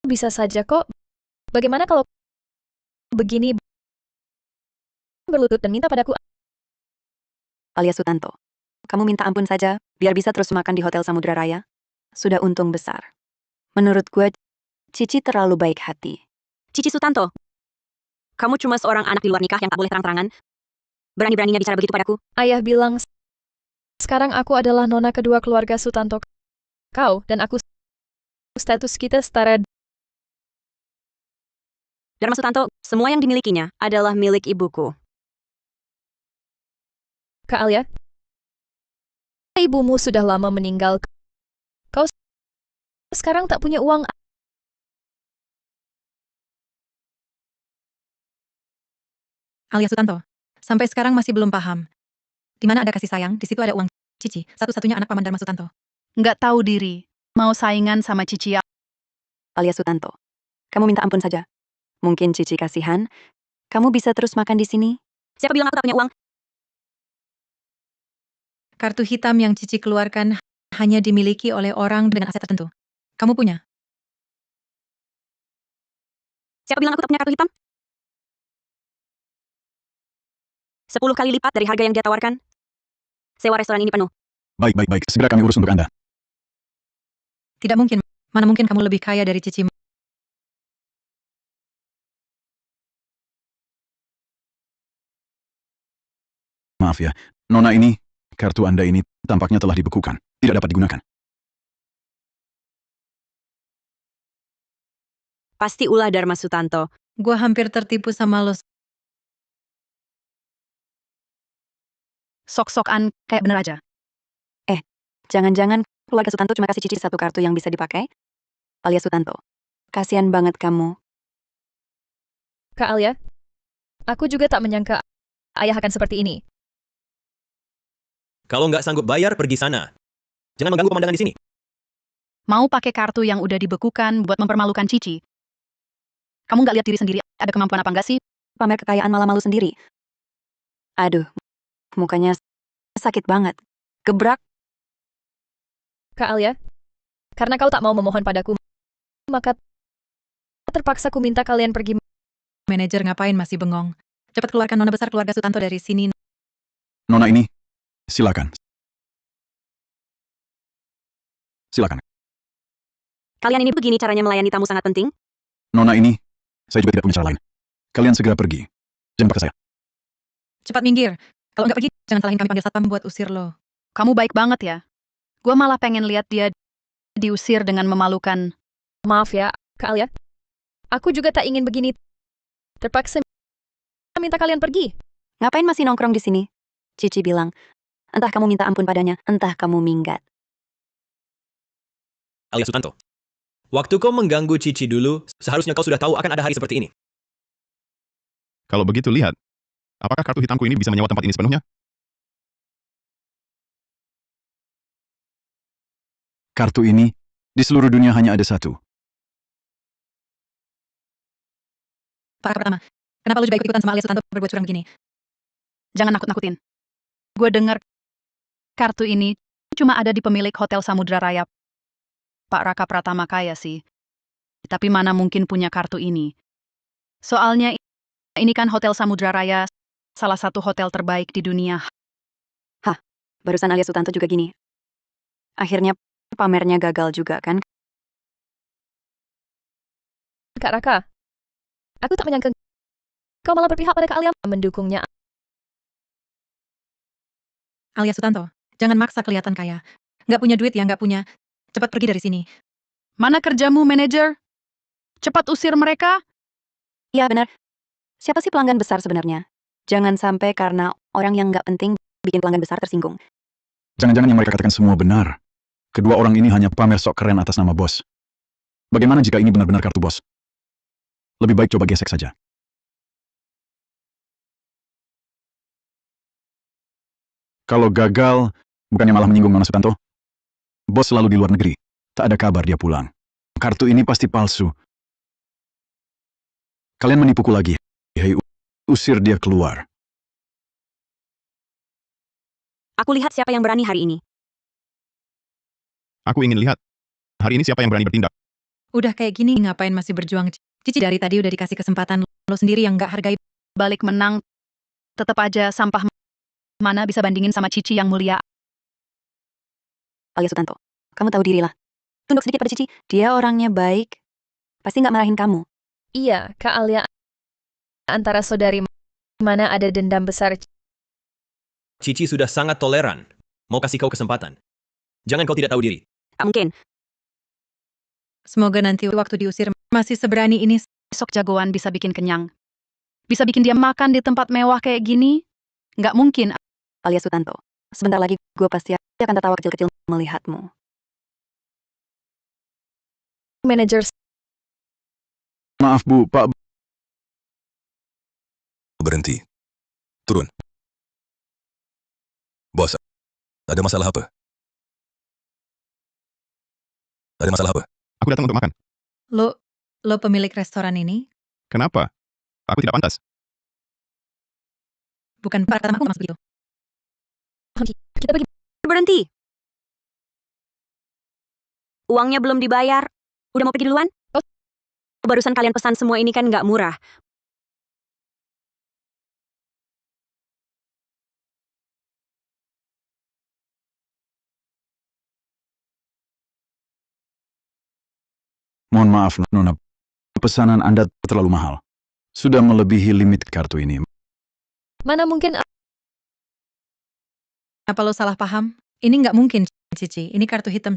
bisa saja kok. Bagaimana kalau begini berlutut dan minta padaku? Alia Sutanto, kamu minta ampun saja, biar bisa terus makan di Hotel Samudra Raya. Sudah untung besar. Menurut gue, Cici terlalu baik hati. Cici Sutanto, kamu cuma seorang anak di luar nikah yang tak boleh terang-terangan. Berani-beraninya bicara begitu padaku. Ayah bilang, sekarang aku adalah nona kedua keluarga Sutanto. Kau dan aku, status kita setara. Dharma Sutanto, semua yang dimilikinya adalah milik ibuku. Kak Alia, ibumu sudah lama meninggal. Kau sekarang tak punya uang. Alia Sutanto, sampai sekarang masih belum paham. Di mana ada kasih sayang, di situ ada uang. Cici, satu-satunya anak Paman Dharma Sutanto. Nggak tahu diri. Mau saingan sama Cici ya? Alia Sutanto, kamu minta ampun saja. Mungkin Cici kasihan, kamu bisa terus makan di sini? Siapa bilang aku tak punya uang? Kartu hitam yang Cici keluarkan hanya dimiliki oleh orang dengan aset tertentu. Kamu punya? Siapa bilang aku tak punya kartu hitam? 10 kali lipat dari harga yang dia tawarkan. Sewa restoran ini penuh. Baik, baik, baik. Segera kami urus untuk Anda. Tidak mungkin. Mana mungkin kamu lebih kaya dari Cici? Maaf ya, Nona ini, kartu Anda ini tampaknya telah dibekukan. Tidak dapat digunakan. Pasti ulah Dharma Sutanto. Gua hampir tertipu sama lo. Sok-sokan, kayak bener aja. Jangan-jangan keluarga Sutanto cuma kasih Cici satu kartu yang bisa dipakai? Alia Sutanto, kasihan banget kamu. Kak Alia, aku juga tak menyangka ayah akan seperti ini. Kalau nggak sanggup bayar, pergi sana. Jangan mengganggu pemandangan di sini. Mau pakai kartu yang udah dibekukan buat mempermalukan Cici. Kamu nggak lihat diri sendiri, ada kemampuan apa nggak sih? Pamer kekayaan malah malu sendiri. Aduh, mukanya sakit banget. Gebrak. Kak Alia, karena kau tak mau memohon padaku, maka terpaksa ku minta kalian pergi. Manajer ngapain masih bengong? Cepat keluarkan nona besar keluarga Sutanto dari sini. Nona ini, silakan. Silakan. Kalian ini begini caranya melayani tamu sangat penting? Nona ini, saya juga tidak punya cara lain. Kalian segera pergi. Jangan pakai saya. Cepat minggir. Kalau nggak pergi, jangan salahin kami panggil satpam buat usir lo. Kamu baik banget ya. Gua malah pengen lihat dia diusir dengan memalukan. Maaf ya, Kak Alia. Aku juga tak ingin begini. Terpaksa minta kalian pergi. Ngapain masih nongkrong di sini? Cici bilang, entah kamu minta ampun padanya, entah kamu minggat. Alia Sutanto. Waktu kau mengganggu Cici dulu, seharusnya kau sudah tahu akan ada hari seperti ini. Kalau begitu lihat. Apakah kartu hitamku ini bisa menyewa tempat ini sepenuhnya? Kartu ini, di seluruh dunia hanya ada satu. Pak Raka Pratama, kenapa lu juga ikut-ikutan sama Alia Sutanto berbuat curang begini? Jangan nakut-nakutin. Gue dengar kartu ini cuma ada di pemilik Hotel Samudra Raya. Pak Raka Pratama kaya sih. Tapi mana mungkin punya kartu ini. Soalnya ini kan Hotel Samudra Raya, salah satu hotel terbaik di dunia. Barusan Alia Sutanto juga gini. Akhirnya pamernya gagal juga kan? Kak Raka, aku tak menyangka kau malah berpihak pada Kak Alia mendukungnya. Alia Sutanto, jangan maksa kelihatan kaya. Nggak punya duit ya nggak punya. Cepat pergi dari sini. Mana kerjamu, manajer? Cepat usir mereka. Iya benar. Siapa sih pelanggan besar sebenarnya? Jangan sampai karena orang yang nggak penting bikin pelanggan besar tersinggung. Jangan-jangan yang mereka katakan semua benar. Kedua orang ini hanya pamer sok keren atas nama bos. Bagaimana jika ini benar-benar kartu bos? Lebih baik coba gesek saja. Kalau gagal, bukannya malah menyinggung Nona Sutanto? Bos selalu di luar negeri. Tak ada kabar dia pulang. Kartu ini pasti palsu. Kalian menipuku lagi. Hei, usir dia keluar. Aku lihat siapa yang berani hari ini. Aku ingin lihat. Hari ini siapa yang berani bertindak? Udah kayak gini ngapain masih berjuang? Cici dari tadi udah dikasih kesempatan, lo sendiri yang nggak hargai. Balik menang, tetap aja sampah. Mana bisa bandingin sama Cici yang mulia. Alia Sutanto, kamu tahu dirilah. Tunduk sedikit pada Cici, dia orangnya baik. Pasti nggak marahin kamu. Iya, Kak Alia. Antara saudari mana ada dendam besar. Cici sudah sangat toleran. Mau kasih kau kesempatan. Jangan kau tidak tahu diri. Tak mungkin. Semoga nanti waktu diusir masih seberani ini. Sok jagoan bisa bikin kenyang. Bisa bikin dia makan di tempat mewah kayak gini. Nggak mungkin. Alia Sutanto, sebentar lagi gue pasti akan tertawa kecil-kecil melihatmu. Manajer Maaf Bu, Pak. Berhenti. Turun. Bos, ada masalah apa? Ada masalah apa? Aku datang untuk makan. Lo pemilik restoran ini? Kenapa? Aku tidak pantas. Bukan Pak Raka Pratama maksud begitu. kita pergi. Berhenti. Uangnya belum dibayar. Udah mau pergi duluan? Barusan kalian pesan semua ini kan nggak murah. Mohon maaf, Nona. Pesanan Anda terlalu mahal. Sudah melebihi limit kartu ini. Mana mungkin Apa lo salah paham? Ini nggak mungkin, Cici. Ini kartu hitam.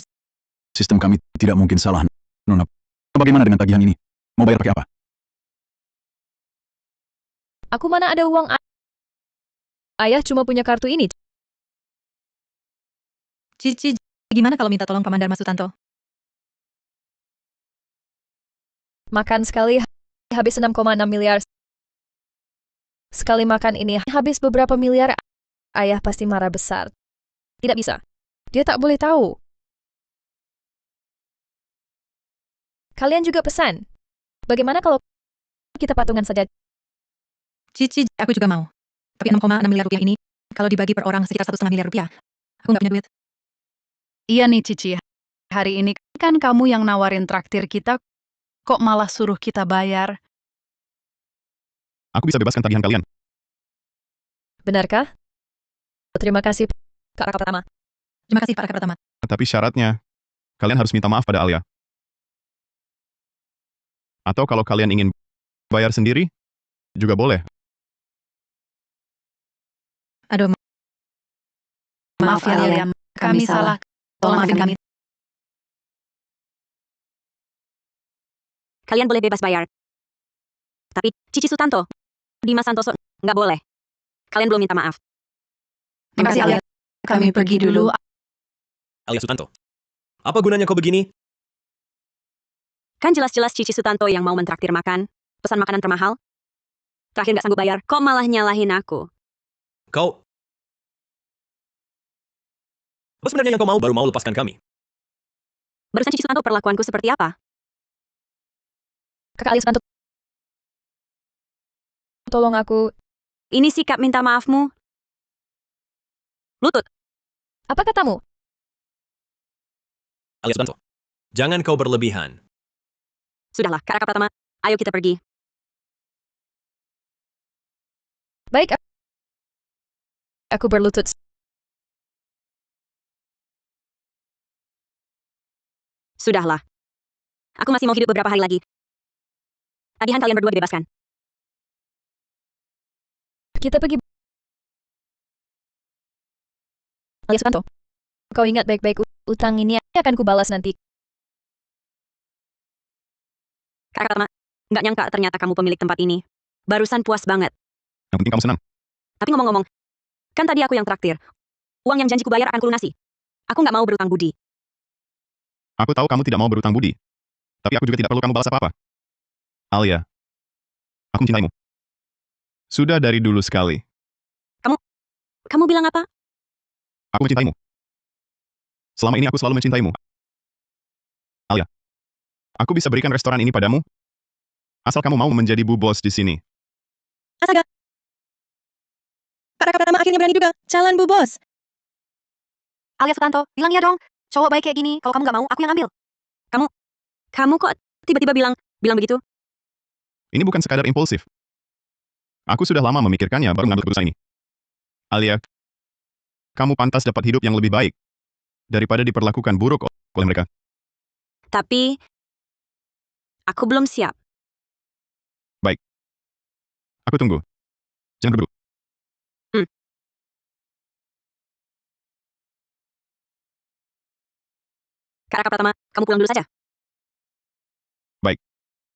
Sistem kami tidak mungkin salah, Nona. Bagaimana dengan tagihan ini? Mau bayar pakai apa? aku mana ada uang. Ayah cuma punya kartu ini. Cici, gimana kalau minta tolong Paman Dharma Sutanto? Makan sekali habis 6,6 miliar. Sekali makan ini habis beberapa miliar. Ayah pasti marah besar. Tidak bisa. Dia tak boleh tahu. Kalian juga pesan. Bagaimana kalau kita patungan saja? Cici, aku juga mau. Tapi 6,6 miliar rupiah ini, kalau dibagi per orang sekitar 1,5 miliar rupiah. Aku nggak punya duit. Iya nih Cici. Hari ini kan kamu yang nawarin traktir kita. Kok malah suruh kita bayar? Aku bisa bebaskan tagihan kalian. Benarkah? Terima kasih, Kak Raka Pratama. Terima kasih Pak Raka Pratama. Tapi syaratnya, kalian harus minta maaf pada Alia. Atau kalau kalian ingin bayar sendiri, juga boleh. Aduh, Maaf ya Alia, kami salah. Tolong maafin kami. Kalian boleh bebas bayar. Tapi Cici Sutanto, Dimas Santoso, nggak boleh. Kalian belum minta maaf. Terima kasih Alia. Kami pergi dulu. Alia Sutanto. Apa gunanya kau begini? Kan jelas-jelas Cici Sutanto yang mau mentraktir makan. Pesan makanan termahal. Terakhir nggak sanggup bayar. Kok malah nyalahin aku? Kau... Apa sebenarnya yang kau mau baru mau lepaskan kami? Barusan Cici Sutanto perlakuanku seperti apa? Kakak Alia Sutanto Tolong aku. Ini sikap minta maafmu. Lutut. Apa katamu? Alia Sutanto. Jangan kau berlebihan. Sudahlah, Kak Raka Pratama. Ayo kita pergi. Baik. Aku berlutut. Sudahlah. Aku masih mau hidup beberapa hari lagi. Tagihan kalian berdua dibebaskan. Kita pergi. Alia Sutanto. Kau ingat baik-baik utang ini akan kubalas nanti. Kak Raka Pratama, nggak nyangka ternyata kamu pemilik tempat ini. Barusan puas banget. Yang penting kamu senang. Tapi ngomong-ngomong, kan tadi aku yang traktir. Uang yang janji ku bayar akan kulunasi. Aku nggak mau berutang budi. Aku tahu kamu tidak mau berutang budi. Tapi aku juga tidak perlu kamu balas apa-apa. Alia. Aku mencintaimu. Sudah dari dulu sekali. Kamu bilang apa? Aku mencintaimu. Selama ini aku selalu mencintaimu. Alia. Aku bisa berikan restoran ini padamu. Asal kamu mau menjadi bu bos di sini. Astaga. Kak Raka Pratama akhirnya berani juga. Calon Bu Bos. Alia Sutanto, bilang ya dong. Cowok baik kayak gini, kalau kamu nggak mau, aku yang ambil. Kamu kok tiba-tiba bilang begitu? Ini bukan sekadar impulsif. Aku sudah lama memikirkannya baru mengambil keputusan ini. Alia, kamu pantas dapat hidup yang lebih baik daripada diperlakukan buruk oleh mereka. Tapi, aku belum siap. Baik. Aku tunggu. Jangan berburu. Kak Raka Pratama, kamu pulang dulu saja. Baik.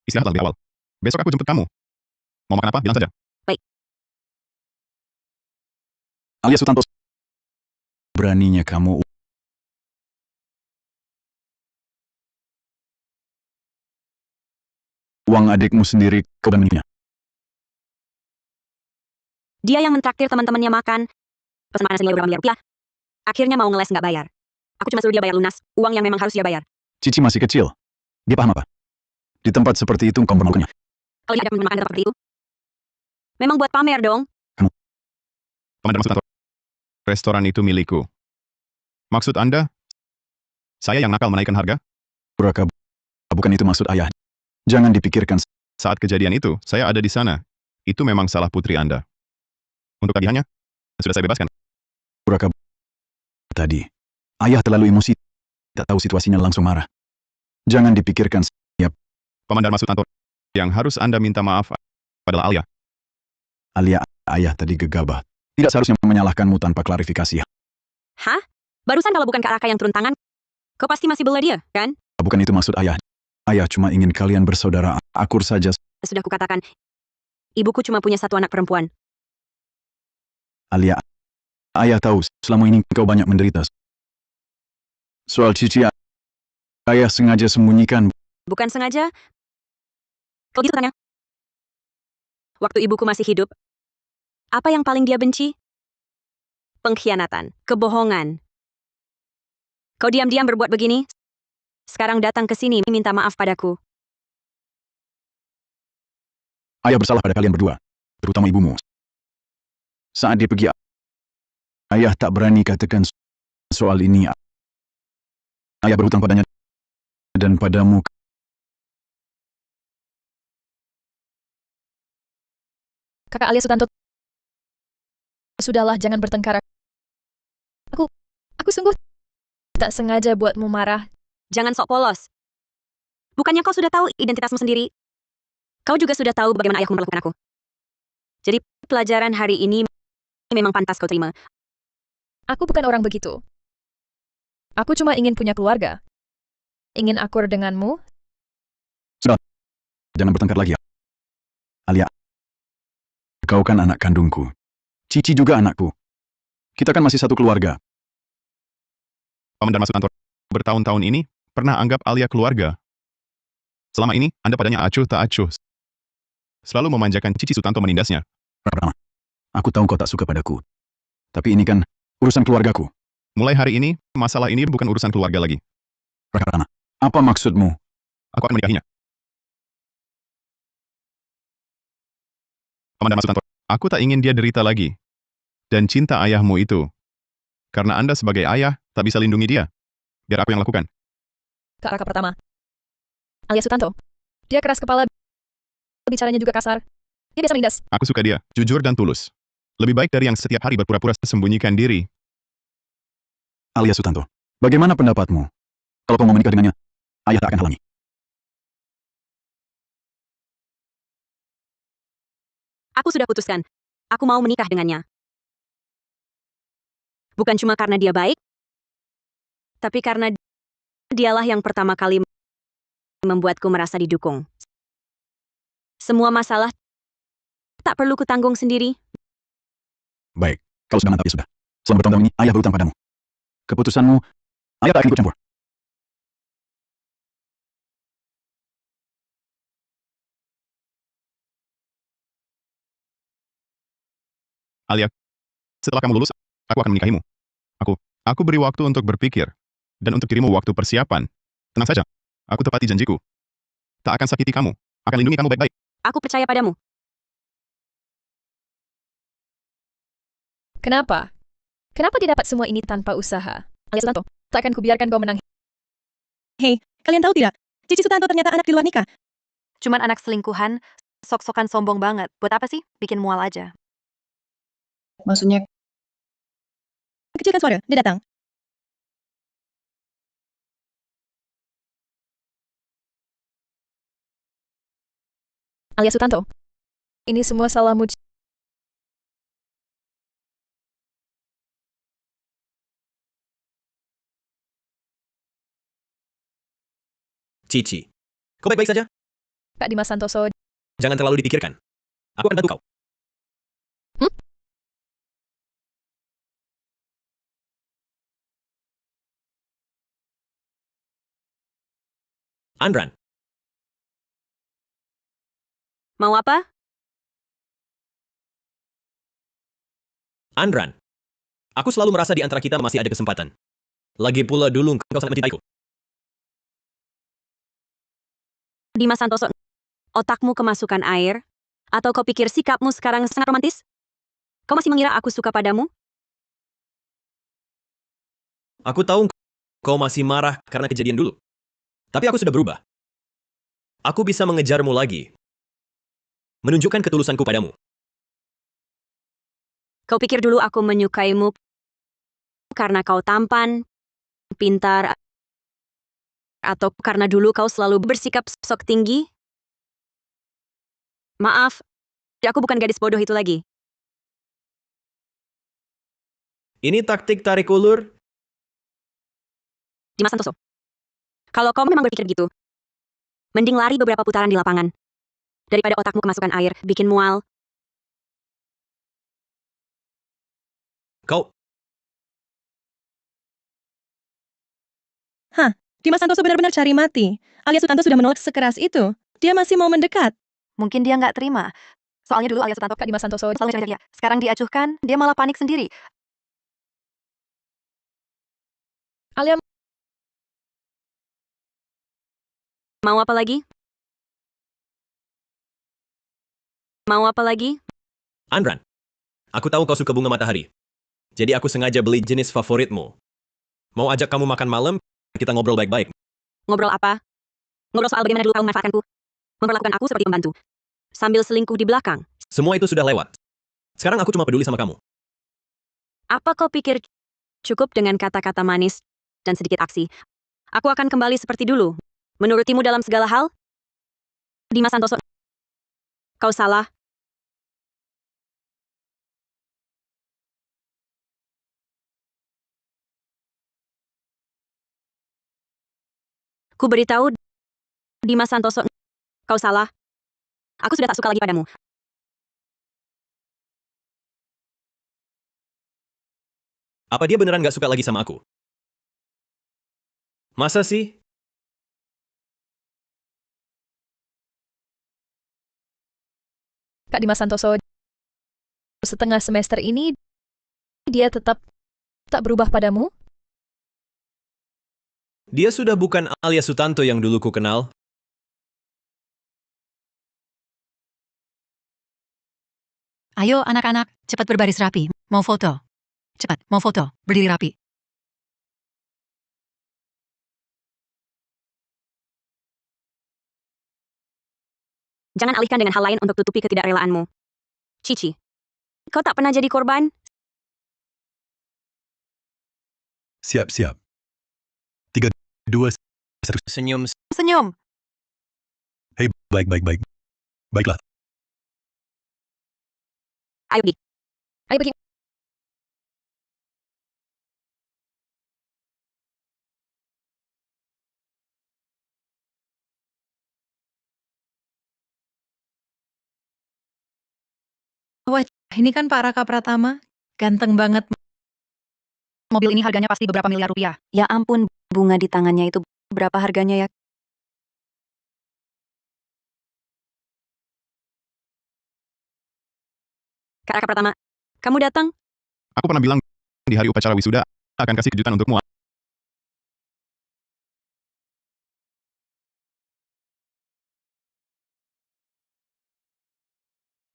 Istirahatlah lebih awal. Besok aku jemput kamu. Mau makan apa? Bilang saja. Alia Sutanto. Beraninya kamu. Uang adikmu sendiri, kau dan menipunya. Dia yang mentraktir teman-temannya makan. Pesan makan senilai beberapa miliar rupiah. Akhirnya mau ngeles nggak bayar. Aku cuma suruh dia bayar lunas, uang yang memang harus dia bayar. Cici masih kecil. Dia paham apa? Di tempat seperti itu kau bermalukannya. Kalau dia ada makan tempat seperti itu. Memang buat pamer dong. Komandan Sutanto. Restoran itu milikku. Maksud Anda? Saya yang nakal menaikkan harga? Raka, bukan itu maksud ayah. Jangan dipikirkan. Saat kejadian itu, saya ada di sana. Itu memang salah putri Anda. Untuk tagihannya, sudah saya bebaskan. Raka, tadi, ayah terlalu emosi. Tak tahu situasinya langsung marah. Jangan dipikirkan. Paman Dharma Sutanto, yang harus Anda minta maaf adalah Alia. Alia, ayah tadi gegabah. Tidak seharusnya menyalahkanmu tanpa klarifikasi. Hah? Barusan kalau bukan Kak Raka yang turun tangan, kau pasti masih bela dia, kan? Bukan itu maksud ayah. Ayah cuma ingin kalian bersaudara akur saja. Sudah kukatakan, ibuku cuma punya satu anak perempuan. Alia, ayah tahu selama ini kau banyak menderita. Soal Cici, ayah sengaja sembunyikan. Bukan sengaja. Kalau gitu tanya. Waktu ibuku masih hidup, apa yang paling dia benci? Pengkhianatan, kebohongan. Kau diam-diam berbuat begini, sekarang datang ke sini minta maaf padaku. Ayah bersalah pada kalian berdua, terutama ibumu. Saat dia pergi, ayah tak berani katakan soal ini. Ayah berhutang padanya dan padamu. Kakak Alia Sutanto. Sudahlah, jangan bertengkar. Aku sungguh tak sengaja buatmu marah. Jangan sok polos. Bukannya kau sudah tahu identitasmu sendiri? Kau juga sudah tahu bagaimana ayahku memperlakukan aku. Jadi pelajaran hari ini memang pantas kau terima. Aku bukan orang begitu. Aku cuma ingin punya keluarga. Ingin akur denganmu. Sudah, jangan bertengkar lagi. Alia, kau kan anak kandungku. Cici juga anakku. Kita kan masih satu keluarga. Paman Dharma Sutanto, bertahun-tahun ini, pernah anggap Alia keluarga. Selama ini, Anda padanya acuh tak acuh. Selalu memanjakan Cici Sutanto menindasnya. Rama, aku tahu kau tak suka padaku. Tapi ini kan urusan keluargaku. Mulai hari ini, masalah ini bukan urusan keluarga lagi. Rama, apa maksudmu? Aku akan menikahinya. Paman Dharma Sutanto. Aku tak ingin dia derita lagi. Dan cinta ayahmu itu. Karena Anda sebagai ayah, tak bisa lindungi dia. Biar aku yang lakukan. Kak Raka Pratama. Alias Sutanto. Dia keras kepala. Bicaranya juga kasar. Dia biasa menindas. Aku suka dia, jujur dan tulus. Lebih baik dari yang setiap hari berpura-pura sembunyikan diri. Alias Sutanto, bagaimana pendapatmu? Kalau kau mau menikah dengannya, ayah tak akan halangi. Aku sudah putuskan. Aku mau menikah dengannya. Bukan cuma karena dia baik, tapi karena dialah yang pertama kali membuatku merasa didukung. Semua masalah tak perlu kutanggung sendiri. Baik, kalau sudah mantap ya sudah. Selama bertahun-tahun ini, ayah berutang padamu. Keputusanmu, ayah tak akan ikut campur. Alia, setelah kamu lulus, aku akan menikahimu. Aku beri waktu untuk berpikir. Dan untuk dirimu waktu persiapan. Tenang saja, aku tepati janjiku. Tak akan sakiti kamu, akan lindungi kamu baik-baik. Aku percaya padamu. Kenapa? Kenapa dia dapat semua ini tanpa usaha? Alias Sutanto, tak akan kubiarkan kau menang. Hei, kalian tahu tidak? Cici Sutanto ternyata anak di luar nikah. Cuman anak selingkuhan, sok-sokan sombong banget. Buat apa sih? Bikin mual aja. Maksudnya, Kecilkan suara, dia datang. Alias Sutanto. Ini semua salahmu. Cici, kau baik-baik saja? Kak Dimas Santoso. Jangan terlalu dipikirkan. Aku akan bantu kau. Andran, Mau apa? Andran. Aku selalu merasa di antara kita masih ada kesempatan. Lagi pula dulu kau sangat mencintaiku. Dimas Santoso, otakmu kemasukan air? Atau kau pikir sikapmu sekarang sangat romantis? Kau masih mengira aku suka padamu? Aku tahu kau masih marah karena kejadian dulu. Tapi aku sudah berubah. Aku bisa mengejarmu lagi. Menunjukkan ketulusanku padamu. Kau pikir dulu aku menyukaimu karena kau tampan, pintar, atau karena dulu kau selalu bersikap sok tinggi? Maaf, aku bukan gadis bodoh itu lagi. Ini taktik tarik ulur. Dimas Santoso, kalau kau memang berpikir gitu, mending lari beberapa putaran di lapangan. Daripada otakmu kemasukan air, bikin mual. Kau, Hah, Dimas Santoso benar-benar cari mati. Alias Sutanto sudah menolak sekeras itu. Dia masih mau mendekat. Mungkin dia nggak terima. Soalnya dulu Alias Sutanto Kak Dimas Santoso. selalu cari dia. Sekarang diacuhkan, dia malah panik sendiri. Alia, Mau apa lagi? Mau apa lagi? Andran. Aku tahu kau suka bunga matahari. Jadi aku sengaja beli jenis favoritmu. Mau ajak kamu makan malam, kita ngobrol baik-baik. Ngobrol apa? Ngobrol soal bagaimana dulu kau memanfaatkanku. Memperlakukan aku seperti pembantu. Sambil selingkuh di belakang. Semua itu sudah lewat. Sekarang aku cuma peduli sama kamu. Apa kau pikir cukup dengan kata-kata manis dan sedikit aksi? Aku akan kembali seperti dulu. Menurutimu dalam segala hal? Dimas Santoso, kau salah. Ku beritahu, Dimas Santoso, kau salah. Aku sudah tak suka lagi padamu. Apa dia beneran gak suka lagi sama aku? Masa sih? Kak Dimas Santoso. Setengah semester ini, dia tetap tak berubah padamu? Dia sudah bukan Alias Sutanto yang dulu ku kenal. Ayo anak-anak, cepat berbaris rapi. Mau foto. Cepat, mau foto. Berdiri rapi. Jangan alihkan dengan hal lain untuk tutupi ketidakrelaanmu. Cici, kau tak pernah jadi korban? Siap-siap. 3, 2, 1. Senyum. Senyum. Hei, baik. Baiklah. Ayo pergi. Ayo pergi. Wah, ini kan Pak Raka Pratama. Ganteng banget. Mobil ini harganya pasti beberapa miliar rupiah. Ya ampun, bunga di tangannya itu berapa harganya ya? Kak Raka Pratama, kamu datang? Aku pernah bilang di hari upacara wisuda akan kasih kejutan untukmu.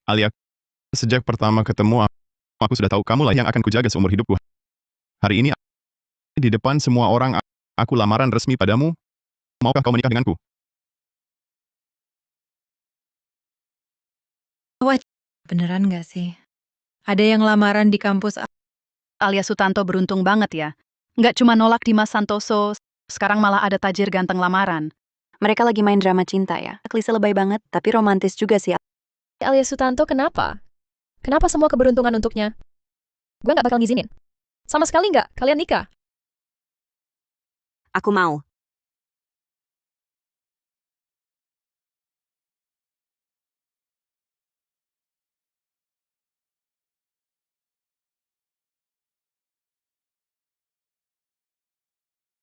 Alia, sejak pertama ketemu aku sudah tahu kamulah yang akan kujaga seumur hidupku. Hari ini di depan semua orang aku lamaran resmi padamu. Maukah kau menikah denganku? Wah, beneran nggak sih? Ada yang lamaran di kampus. Alia Sutanto beruntung banget ya. Nggak cuma nolak Dimas Santoso, sekarang malah ada tajir ganteng lamaran. Mereka lagi main drama cinta ya. Klise lebay banget, tapi romantis juga sih. Alia Sutanto kenapa? Kenapa semua keberuntungan untuknya? Gue nggak bakal ngizinin. Sama sekali nggak, kalian nikah. Aku mau.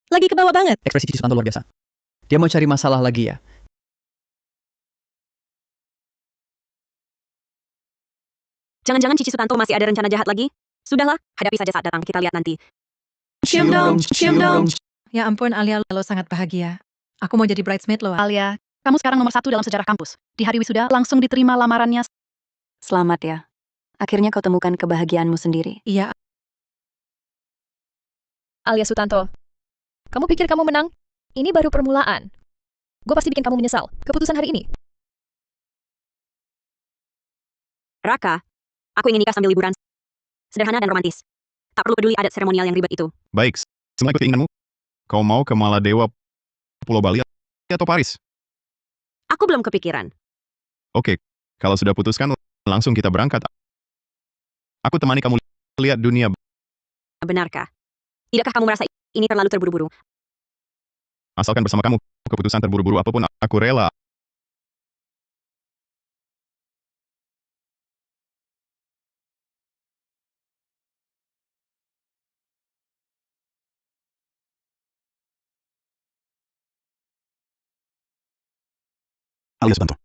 Lagi ke bawah banget. Ekspresi Cici Sutanto luar biasa. Dia mau cari masalah lagi ya. Jangan-jangan Cici Sutanto masih ada rencana jahat lagi? Sudahlah, hadapi saja saat datang, kita lihat nanti. Cium dong. Ya ampun, Alia, lo sangat bahagia. Aku mau jadi bridesmaid lo. Alia, kamu sekarang nomor 1 dalam sejarah kampus. Di hari wisuda langsung diterima lamarannya. Selamat ya. Akhirnya kau temukan kebahagiaanmu sendiri. Iya, Alia Sutanto, kamu pikir kamu menang? Ini baru permulaan. Gue pasti bikin kamu menyesal. Keputusan hari ini. Raka, aku ingin nikah sambil liburan. Sederhana dan romantis. Tak perlu peduli adat seremonial yang ribet itu. Baik, semua ikut keinginanmu. Kau mau ke Maladewa, Pulau Bali, atau Paris? Aku belum kepikiran. Oke, kalau sudah putuskan, langsung kita berangkat. Aku temani kamu lihat dunia. Benarkah? Tidakkah kamu merasa ini terlalu terburu-buru? Asalkan bersama kamu, keputusan terburu-buru apapun, aku rela. Alia Sutanto,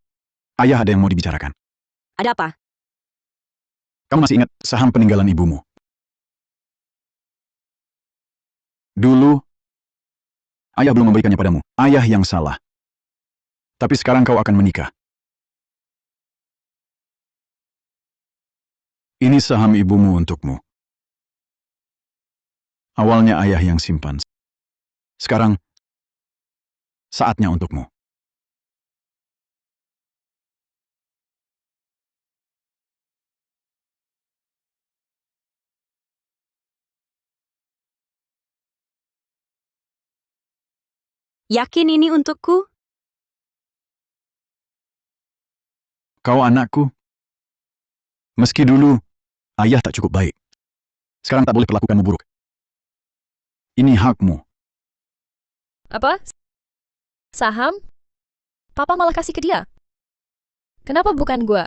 ayah ada yang mau dibicarakan. Ada apa? Kamu masih ingat saham peninggalan ibumu? Dulu, ayah belum memberikannya padamu. Ayah yang salah. Tapi sekarang kau akan menikah. Ini saham ibumu untukmu. Awalnya ayah yang simpan. Sekarang, saatnya untukmu. Yakin ini untukku? Kau anakku. Meski dulu, ayah tak cukup baik. Sekarang tak boleh perlakukanmu buruk. Ini hakmu. Apa? Saham? Papa malah kasih ke dia. Kenapa bukan gue?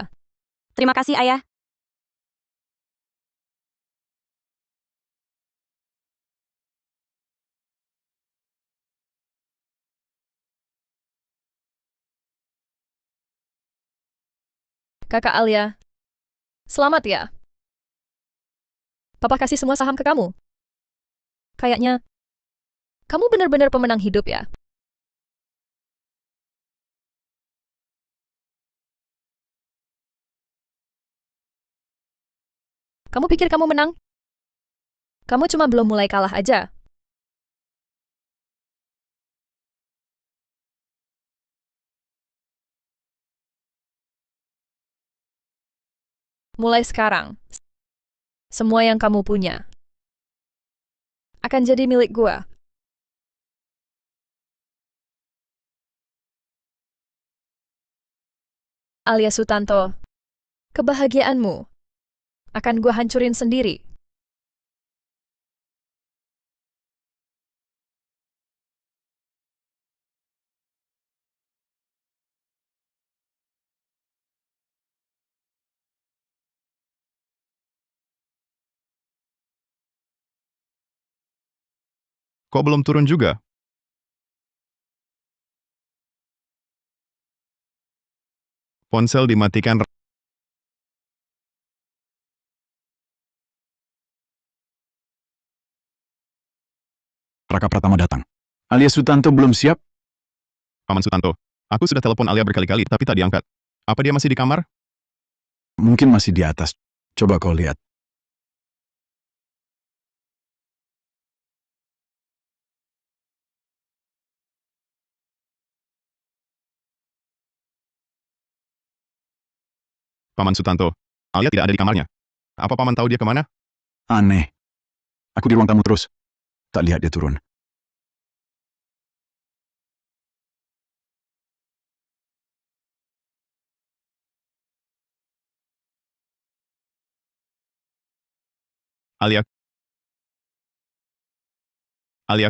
Terima kasih, Ayah. Kakak Alia. Selamat ya. Papa kasih semua saham ke kamu. Kayaknya, kamu benar-benar pemenang hidup ya. Kamu pikir kamu menang? Kamu cuma belum mulai kalah aja. Mulai sekarang, semua yang kamu punya akan jadi milik gua. Alias Sutanto, kebahagiaanmu akan gua hancurin sendiri. Kok belum turun juga? Ponsel dimatikan. Raka Pratama datang. Alias Sutanto belum siap? Paman Sutanto, aku sudah telepon Alia berkali-kali tapi tak diangkat. Apa dia masih di kamar? Mungkin masih di atas. Coba kau lihat. Paman Sutanto, Alia tidak ada di kamarnya. Apa paman tahu dia kemana? Aneh. Aku di ruang tamu terus. Tak lihat dia turun. Alia. Alia.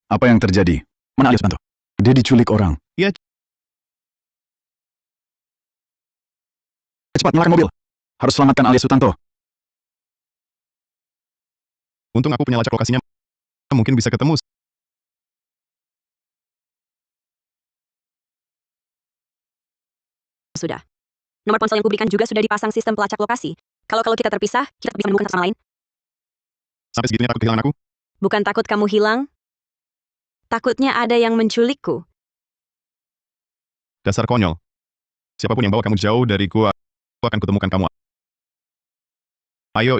Apa yang terjadi? Mana Alias Sutanto? Dia diculik orang. Ya. Cepat, nyalakan mobil. Harus selamatkan Alias Sutanto. Untung aku punya lacak lokasinya. Mungkin bisa ketemu. Sudah. Nomor ponsel yang kuberikan juga sudah dipasang sistem pelacak lokasi. Kalau kita terpisah, kita bisa menemukan satu sama lain. Sampai segitunya takut kehilangan aku? Bukan takut kamu hilang. Takutnya ada yang menculikku. Dasar konyol. Siapapun yang bawa kamu jauh dari gua, aku akan kutemukan kamu. Ayo.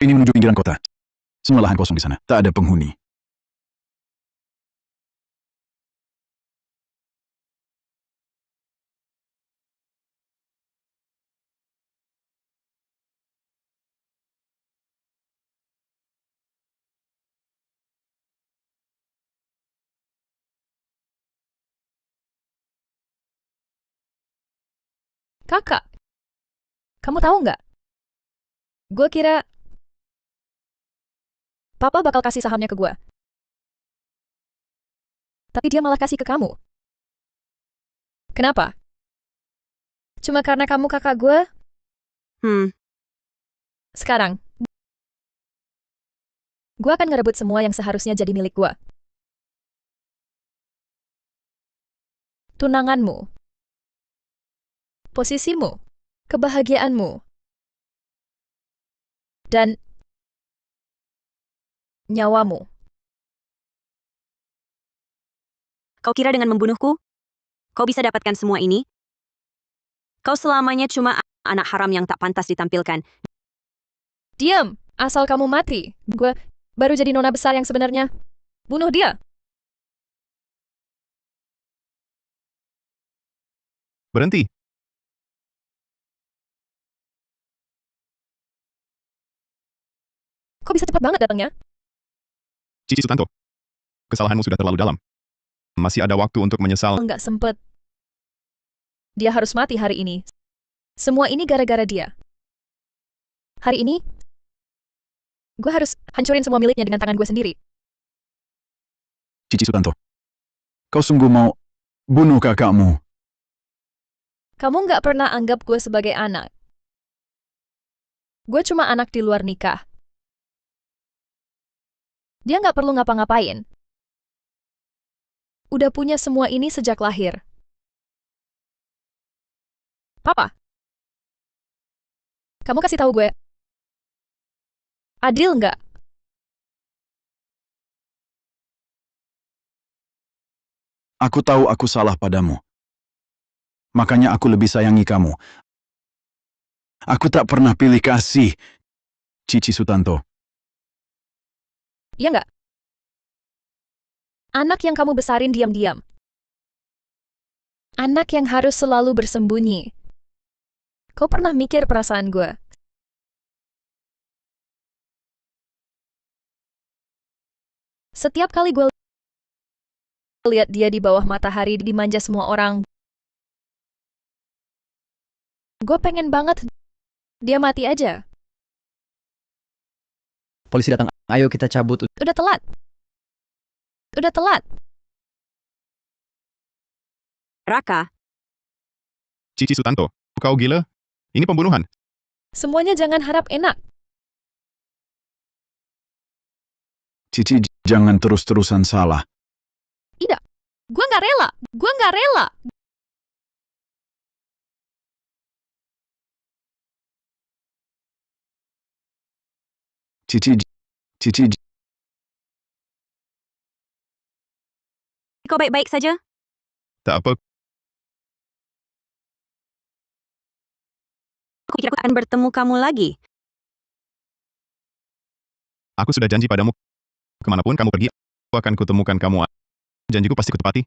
Ini menuju pinggiran kota. Semua lahan kosong di sana. Tak ada penghuni. Kakak, kamu tahu nggak? Gue kira Papa bakal kasih sahamnya ke gue. Tapi dia malah kasih ke kamu. Kenapa? Cuma karena kamu kakak gue? Sekarang, gue akan ngerebut semua yang seharusnya jadi milik gue. Tunanganmu, posisimu, kebahagiaanmu, dan nyawamu. Kau kira dengan membunuhku, kau bisa dapatkan semua ini? Kau selamanya cuma anak haram yang tak pantas ditampilkan. Diam, asal kamu mati. Gue baru jadi nona besar yang sebenarnya. Bunuh dia. Berhenti. Kok bisa cepat banget datangnya? Cici Sutanto. Kesalahanmu sudah terlalu dalam. Masih ada waktu untuk menyesal. Enggak sempet. Dia harus mati hari ini. Semua ini gara-gara dia. Hari ini, gue harus hancurin semua miliknya dengan tangan gue sendiri. Cici Sutanto. Kau sungguh mau bunuh kakakmu? Kamu nggak pernah anggap gue sebagai anak. Gue cuma anak di luar nikah. Dia nggak perlu ngapa-ngapain. Udah punya semua ini sejak lahir. Papa, kamu kasih tahu gue, Adil nggak? Aku tahu aku salah padamu. Makanya aku lebih sayangi kamu. Aku tak pernah pilih kasih, Cici Sutanto. Iya nggak? Anak yang kamu besarin diam-diam. Anak yang harus selalu bersembunyi. Kau pernah mikir perasaan gue? Setiap kali gue lihat dia di bawah matahari dimanja semua orang, gue pengen banget dia mati aja. Polisi datang. Ayo kita cabut. Udah telat. Udah telat. Raka, Cici Sutanto, kau gila? Ini pembunuhan. Semuanya jangan harap enak. Cici, jangan terus-terusan salah. Tidak. Gue nggak rela. Gue nggak rela. Cici, kau baik-baik saja? Tak apa, Aku pikir aku akan bertemu kamu lagi. aku sudah janji padamu. Kemanapun kamu pergi, aku akan kutemukan kamu. Janjiku pasti kutepati.